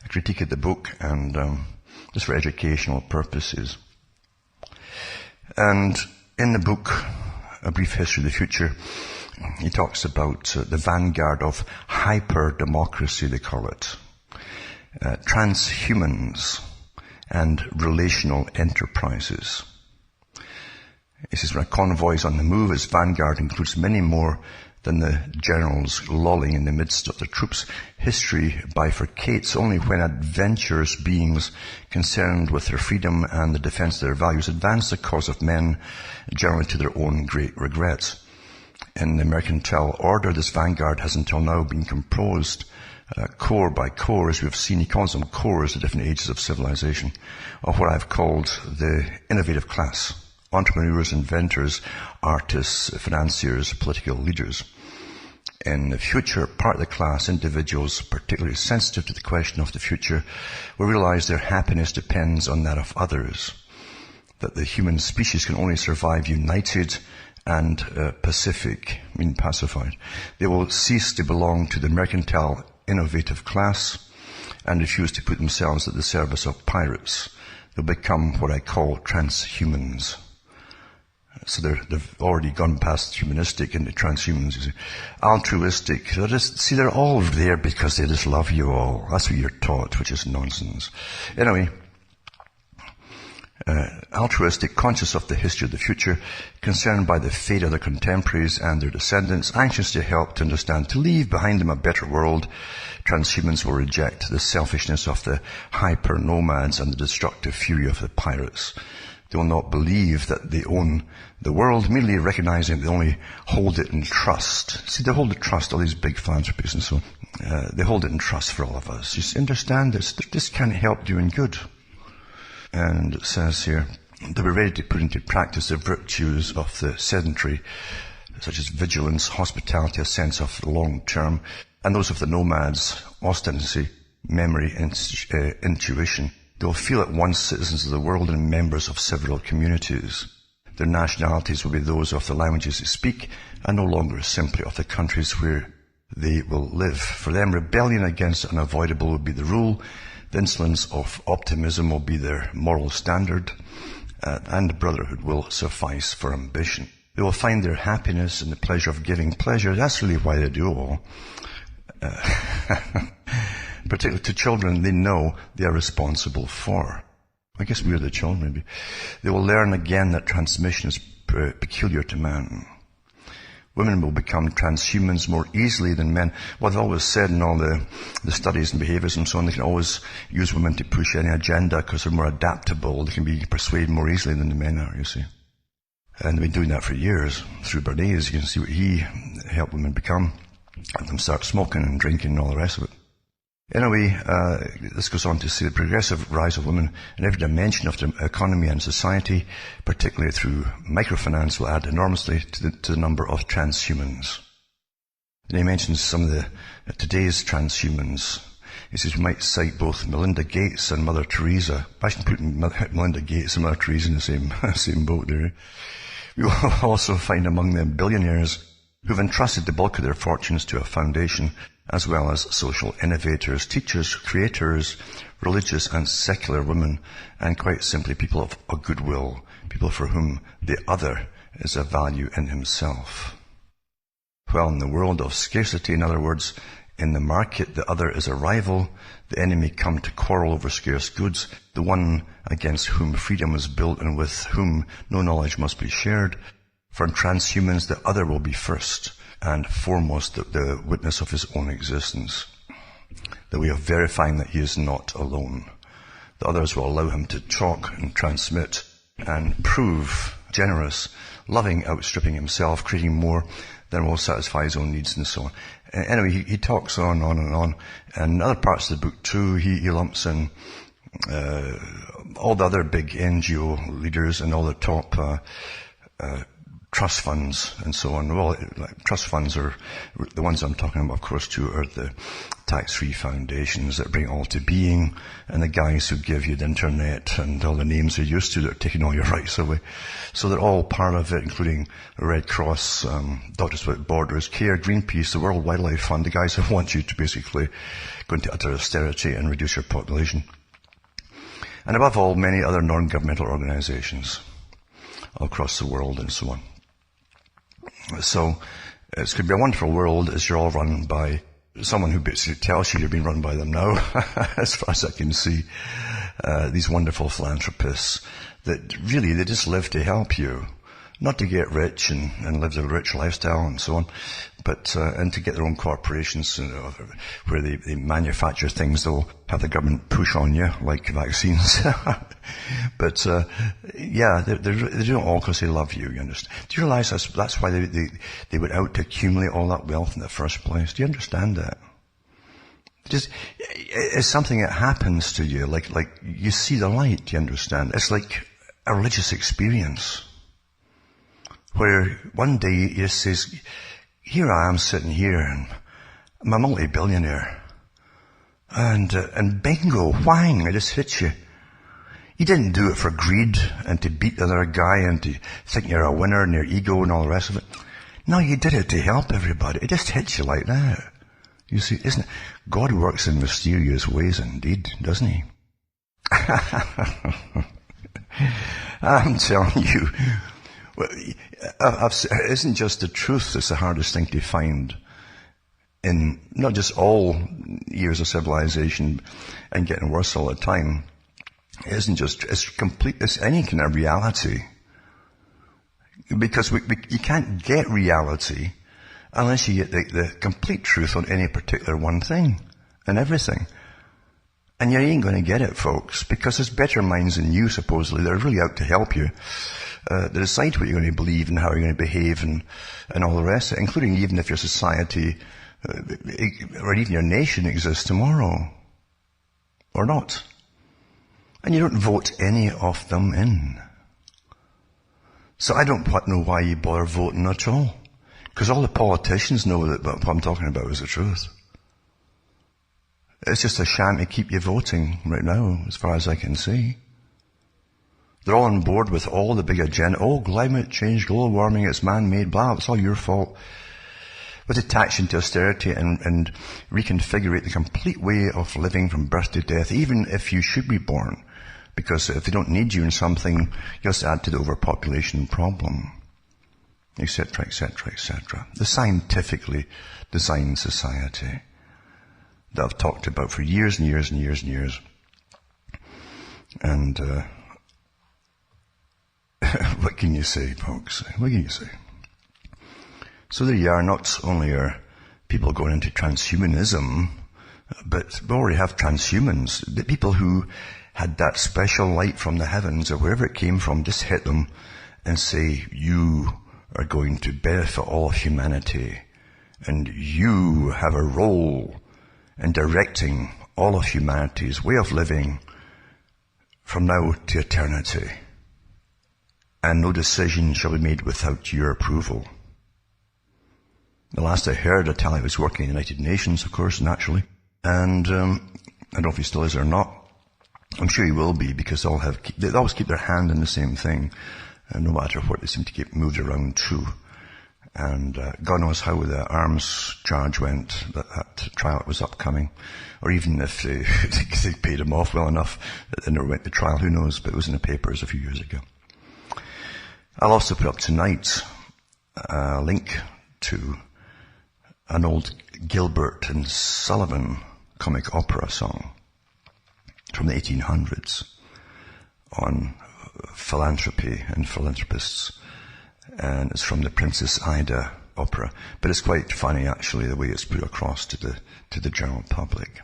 I critiqued the book, and just for educational purposes. And in the book, A Brief History of the Future, he talks about the vanguard of hyper-democracy, they call it, transhumans, and relational enterprises. He says, when a convoy is on the move, its vanguard includes many more than the generals lolling in the midst of the troops. History bifurcates only when adventurous beings concerned with their freedom and the defense of their values advance the cause of men, generally to their own great regrets. In the mercantile order, this vanguard has until now been composed core by core, as we have seen. He calls them cores, the different ages of civilization, of what I've called the innovative class. Entrepreneurs, inventors, artists, financiers, political leaders. In the future, part of the class, individuals particularly sensitive to the question of the future, will realize their happiness depends on that of others, that the human species can only survive united and pacified. They will cease to belong to the mercantile innovative class and refuse to put themselves at the service of pirates. They'll become what I call transhumans. So they've already gone past humanistic into transhumans. You see. Altruistic. They're all there because they just love you all. That's what you're taught, which is nonsense. Anyway, altruistic, conscious of the history of the future, concerned by the fate of their contemporaries and their descendants, anxious to help, to understand, to leave behind them a better world. Transhumans will reject the selfishness of the hyper-nomads and the destructive fury of the pirates. They will not believe that they own the world, merely recognizing they only hold it in trust. See, they hold it in trust, all these big philanthropists and so on. They hold it in trust for all of us. Just understand this. This can't help doing good. And it says here, they were ready to put into practice the virtues of the sedentary, such as vigilance, hospitality, a sense of the long term, and those of the nomads, ostentancy, memory, intuition. They will feel at once citizens of the world and members of several communities. Their nationalities will be those of the languages they speak and no longer simply of the countries where they will live. For them, rebellion against the unavoidable will be the rule. The insolence of optimism will be their moral standard, and brotherhood will suffice for ambition. They will find their happiness in the pleasure of giving pleasure. That's really why they do it all. Particularly to children they know they are responsible for. I guess we're the children, maybe. They will learn again that transmission is peculiar to man. Women will become transhumans more easily than men. Well, they've always said in all the studies and behaviors and so on, they can always use women to push any agenda because they're more adaptable. They can be persuaded more easily than the men are, you see. And they've been doing that for years. Through Bernays, you can see what he helped women become. Let them start smoking and drinking and all the rest of it. Anyway, this goes on to say the progressive rise of women in every dimension of the economy and society, particularly through microfinance, will add enormously to the number of transhumans. And he mentions some of today's transhumans. He says we might cite both Melinda Gates and Mother Teresa. Imagine putting Melinda Gates and Mother Teresa in the same boat there. We will also find among them billionaires who've entrusted the bulk of their fortunes to a foundation, as well as social innovators, teachers, creators, religious and secular women, and quite simply people of a goodwill, people for whom the other is a value in himself. While in the world of scarcity, in other words, in the market, the other is a rival, the enemy come to quarrel over scarce goods, the one against whom freedom is built and with whom no knowledge must be shared. For in transhumans, the other will be first and foremost the witness of his own existence, the way of verifying that he is not alone. The others will allow him to talk and transmit and prove generous, loving, outstripping himself, creating more than will satisfy his own needs and so on. Anyway, he talks on and on. And in other parts of the book too, he lumps in all the other big NGO leaders and all the top trust funds and so on. Well, trust funds are the ones I'm talking about, of course, too, are the tax-free foundations that bring it all to being, and the guys who give you the internet and all the names you're used to that are taking all your rights away. So they're all part of it, including the Red Cross, Doctors Without Borders, CARE, Greenpeace, the World Wildlife Fund, the guys who want you to basically go into utter austerity and reduce your population. And above all, many other non-governmental organizations all across the world and so on. So it's going to be a wonderful world as you're all run by someone who basically tells you you're being run by them now, as far as I can see. These wonderful philanthropists that really, they just live to help you. Not to get rich and live the rich lifestyle and so on, but and to get their own corporations where they manufacture things they'll have the government push on you, like vaccines. But yeah, they do it all because they love you, you understand? Do you realize that's why they went out to accumulate all that wealth in the first place? Do you understand that? It's something that happens to you, like you see the light, do you understand? It's like a religious experience, where one day he just says, here I am sitting here, and I'm a multi-billionaire. And bingo, whang, it just hits you. You didn't do it for greed and to beat the other guy and to think you're a winner and your ego and all the rest of it. No, you did it to help everybody. It just hits you like that. You see, isn't it? God works in mysterious ways indeed, doesn't he? I'm telling you. Well, it isn't just the truth that's the hardest thing to find in not just all years of civilization and getting worse all the time. It isn't just, it's any kind of reality. Because you can't get reality unless you get the complete truth on any particular one thing and everything. And you ain't going to get it, folks, because there's better minds than you, supposedly, that are really out to help you. They decide what you're going to believe and how you're going to behave and all the rest, including even if your society or even your nation exists tomorrow. Or not. And you don't vote any of them in. So I don't know why you bother voting at all. Because all the politicians know that what I'm talking about is the truth. It's just a sham to keep you voting right now, as far as I can see. They're all on board with all the big agenda. Oh, climate change, global warming, it's man-made, blah, it's all your fault. With attaching to austerity and reconfigure the complete way of living from birth to death, even if you should be born. Because if they don't need you in something, you just add to the overpopulation problem. Etc., etc., etc. The scientifically designed society that I've talked about for years and years and years and years. And what can you say, folks? What can you say? So there you are. Not only are people going into transhumanism, but we already have transhumans. The people who had that special light from the heavens or wherever it came from, just hit them and say, you are going to benefit all of humanity, and you have a role in directing all of humanity's way of living from now to eternity. And no decision shall be made without your approval. The last I heard, Attali was working in the United Nations, of course, naturally. And I don't know if he still is or not. I'm sure he will be, because they always keep their hand in the same thing, no matter what they seem to get moved around to. And God knows how the arms charge went, that trial was upcoming. Or even if they paid him off well enough that they never went to trial, who knows, but it was in the papers a few years ago. I'll also put up tonight a link to an old Gilbert and Sullivan comic opera song from the 1800s on philanthropy and philanthropists. And it's from the Princess Ida opera. But it's quite funny, actually, the way it's put across to the general public.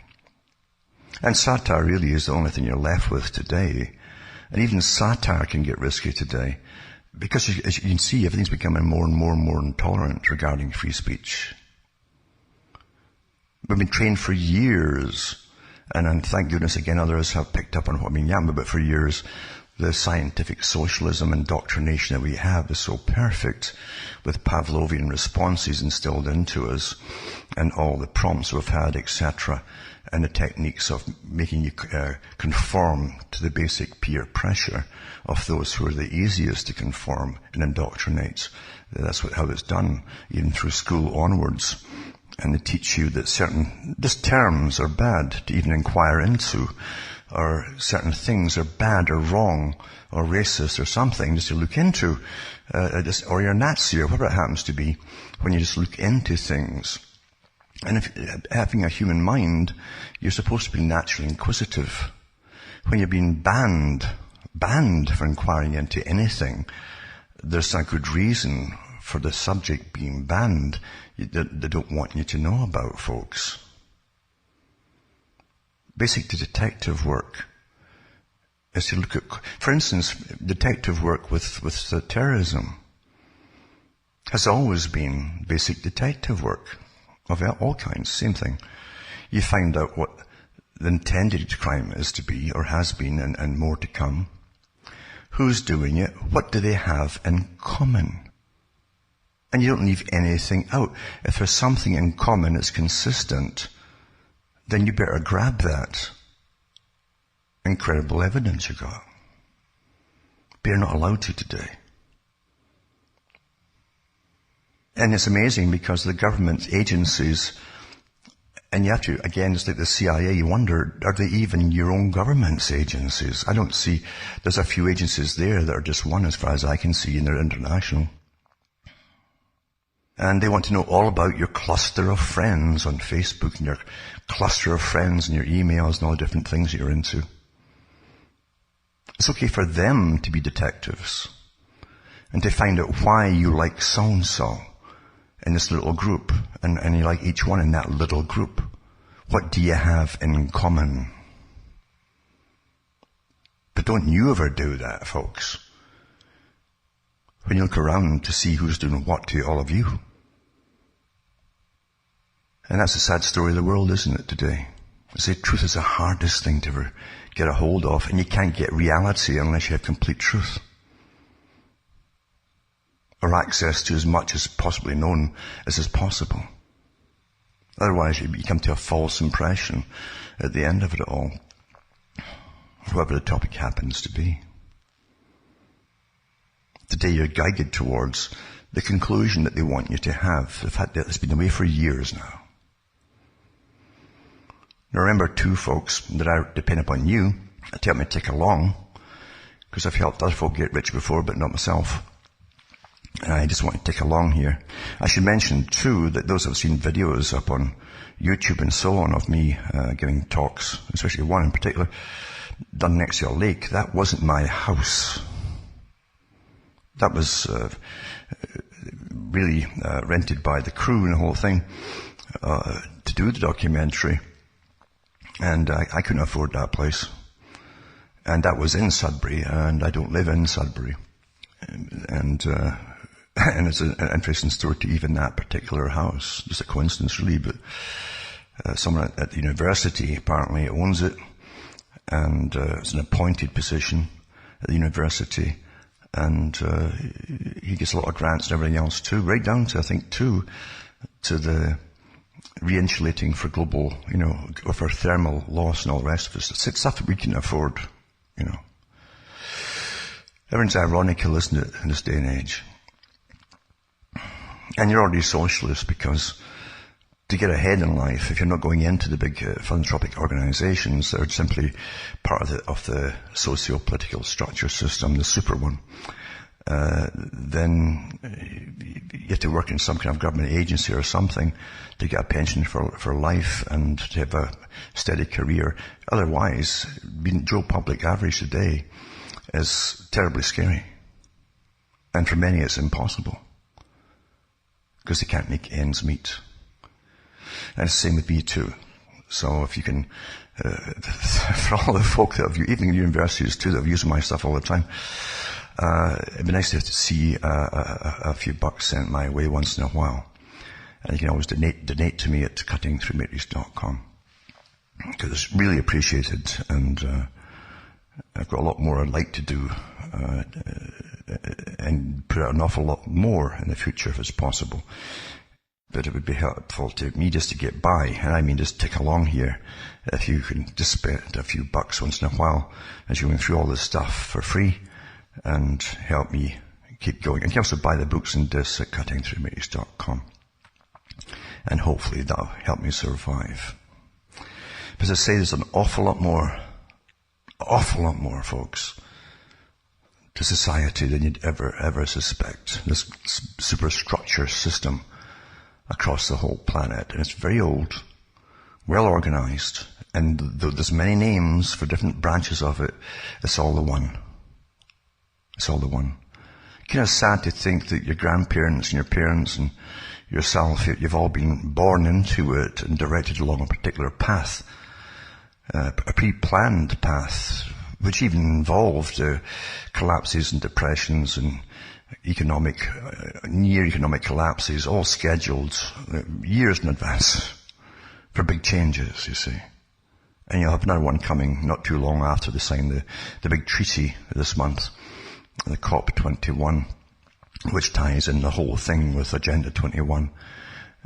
And satire really is the only thing you're left with today. And even satire can get risky today. Because as you can see, everything's becoming more and more and more intolerant regarding free speech. We've been trained for years, and thank goodness again others have picked up on what I've been yamming about for years. The scientific socialism indoctrination that we have is so perfect, with Pavlovian responses instilled into us, and all the prompts we've had, etc., and the techniques of making you conform to the basic peer pressure of those who are the easiest to conform and indoctrinate. That's how it's done, even through school onwards. And they teach you that certain just terms are bad to even inquire into, or certain things are bad or wrong or racist or something just to look into, or you're a Nazi or whatever it happens to be, when you just look into things. And if having a human mind, you're supposed to be naturally inquisitive. When you're being banned for inquiring into anything, there's a good reason for the subject being banned. They don't want you to know about, folks. Basic detective work is to look at, for instance, detective work with terrorism has always been basic detective work of all kinds, same thing. You find out what the intended crime is to be, or has been, and more to come. Who's doing it? What do they have in common? And you don't leave anything out. If there's something in common that's consistent, then you better grab that. Incredible evidence you got. But you're not allowed to today. And it's amazing because the government agencies, and you have to, again, it's like the CIA, you wonder, are they even your own government's agencies? I don't see, there's a few agencies there that are just one as far as I can see, and they're international. And they want to know all about your cluster of friends on Facebook, and your cluster of friends and your emails and all the different things that you're into. It's okay for them to be detectives and to find out why you like so-and-so in this little group, and you like each one in that little group. What do you have in common? But don't you ever do that, folks. When you look around to see who's doing what to all of you. And that's the sad story of the world, isn't it, today? I say truth is the hardest thing to ever get a hold of, and you can't get reality unless you have complete truth. Or access to as much as possibly known as is possible. Otherwise, you come to a false impression at the end of it all, whatever the topic happens to be. Today you're guided towards the conclusion that they want you to have, the fact that it's been away for years now. Now remember too, folks, that I depend upon you to help me tick along, because I've helped other folk get rich before, but not myself. And I just want to tick along here. I should mention too that those who have seen videos up on YouTube and so on of me giving talks, especially one in particular, done next to a lake, that wasn't my house. That was really rented by the crew and the whole thing to do the documentary. And I couldn't afford that place. And that was in Sudbury, and I don't live in Sudbury. And it's an interesting story to even that particular house. Just a coincidence, really, but someone at the university apparently owns it, and it's an appointed position at the university, and he gets a lot of grants and everything else too, right down to, I think, to the re-insulating for global, or for thermal loss and all the rest of it. It's stuff that we can afford, Everything's ironical, isn't it, in this day and age? And you're already socialist because to get ahead in life, if you're not going into the big philanthropic organizations that are simply part of the socio-political structure system, the super one, then you have to work in some kind of government agency or something to get a pension for life and to have a steady career. Otherwise, being Joe Public average today is terribly scary. And for many it's impossible, because they can't make ends meet. And it's the same with me too. So if you can, for all the folk that have, even universities too, that have used my stuff all the time, it'd be nice to see a few bucks sent my way once in a while. And you can always donate to me at cuttingthroughmatrix.com, because it's really appreciated, and I've got a lot more I'd like to do, and put out an awful lot more in the future if it's possible. But it would be helpful to me just to get by, and I mean just tick along here, if you can just spend a few bucks once in a while as you're going through all this stuff for free, and help me keep going. And you can also buy the books and discs at cuttingthroughmatrix.com, and hopefully that'll help me survive. But as I say, there's an awful lot more, folks, to society than you'd ever suspect. This superstructure system across the whole planet. And it's very old, well organized, and there's many names for different branches of it. It's all the one. It's all the one. Kind of sad to think that your grandparents and your parents and yourself, you've all been born into it and directed along a particular path, a pre-planned path, which even involved collapses and depressions and near economic collapses, all scheduled years in advance for big changes, you see. And you'll have another one coming not too long after they sign the big treaty this month, the COP21, which ties in the whole thing with Agenda 21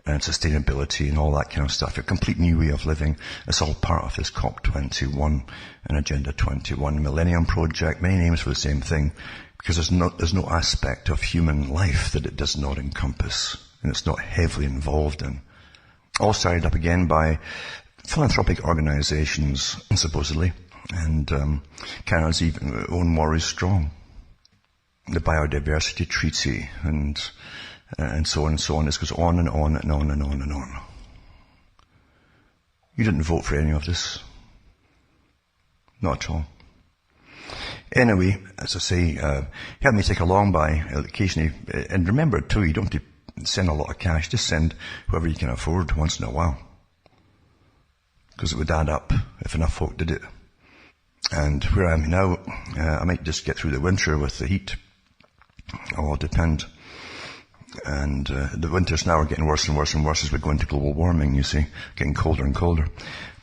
and sustainability and all that kind of stuff. A complete new way of living. It's all part of this COP21 and Agenda 21 Millennium Project. Many names for the same thing, because there's no aspect of human life that it does not encompass, and it's not heavily involved in. All started up again by philanthropic organizations, supposedly, and Canada's even own Maurice Strong, the Biodiversity Treaty, and so on and so on. This goes on and on and on and on and on. You didn't vote for any of this. Not at all. Anyway, as I say, help me take along by occasionally, and remember too, you don't have to send a lot of cash, just send whoever you can afford once in a while. Because it would add up if enough folk did it. And where I am now, I might just get through the winter with the heat. It will depend. And the winters now are getting worse and worse and worse as we go into global warming, you see, getting colder and colder.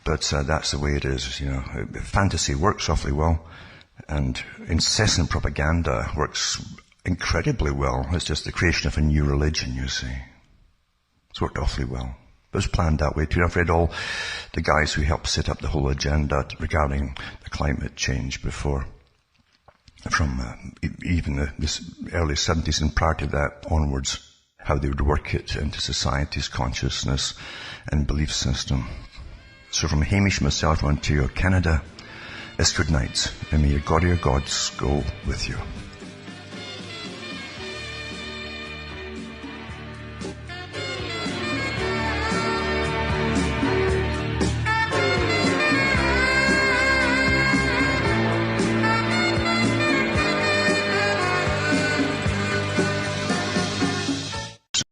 But that's the way it is, Fantasy works awfully well, and incessant propaganda works incredibly well. It's just the creation of a new religion, you see. It's worked awfully well. was planned that way too. I've read all the guys who helped set up the whole agenda regarding the climate change before, from even this early 70s and prior to that onwards, how they would work it into society's consciousness and belief system. So from Hamish, myself, Ontario, Canada, it's good night, and may your God or your gods go with you.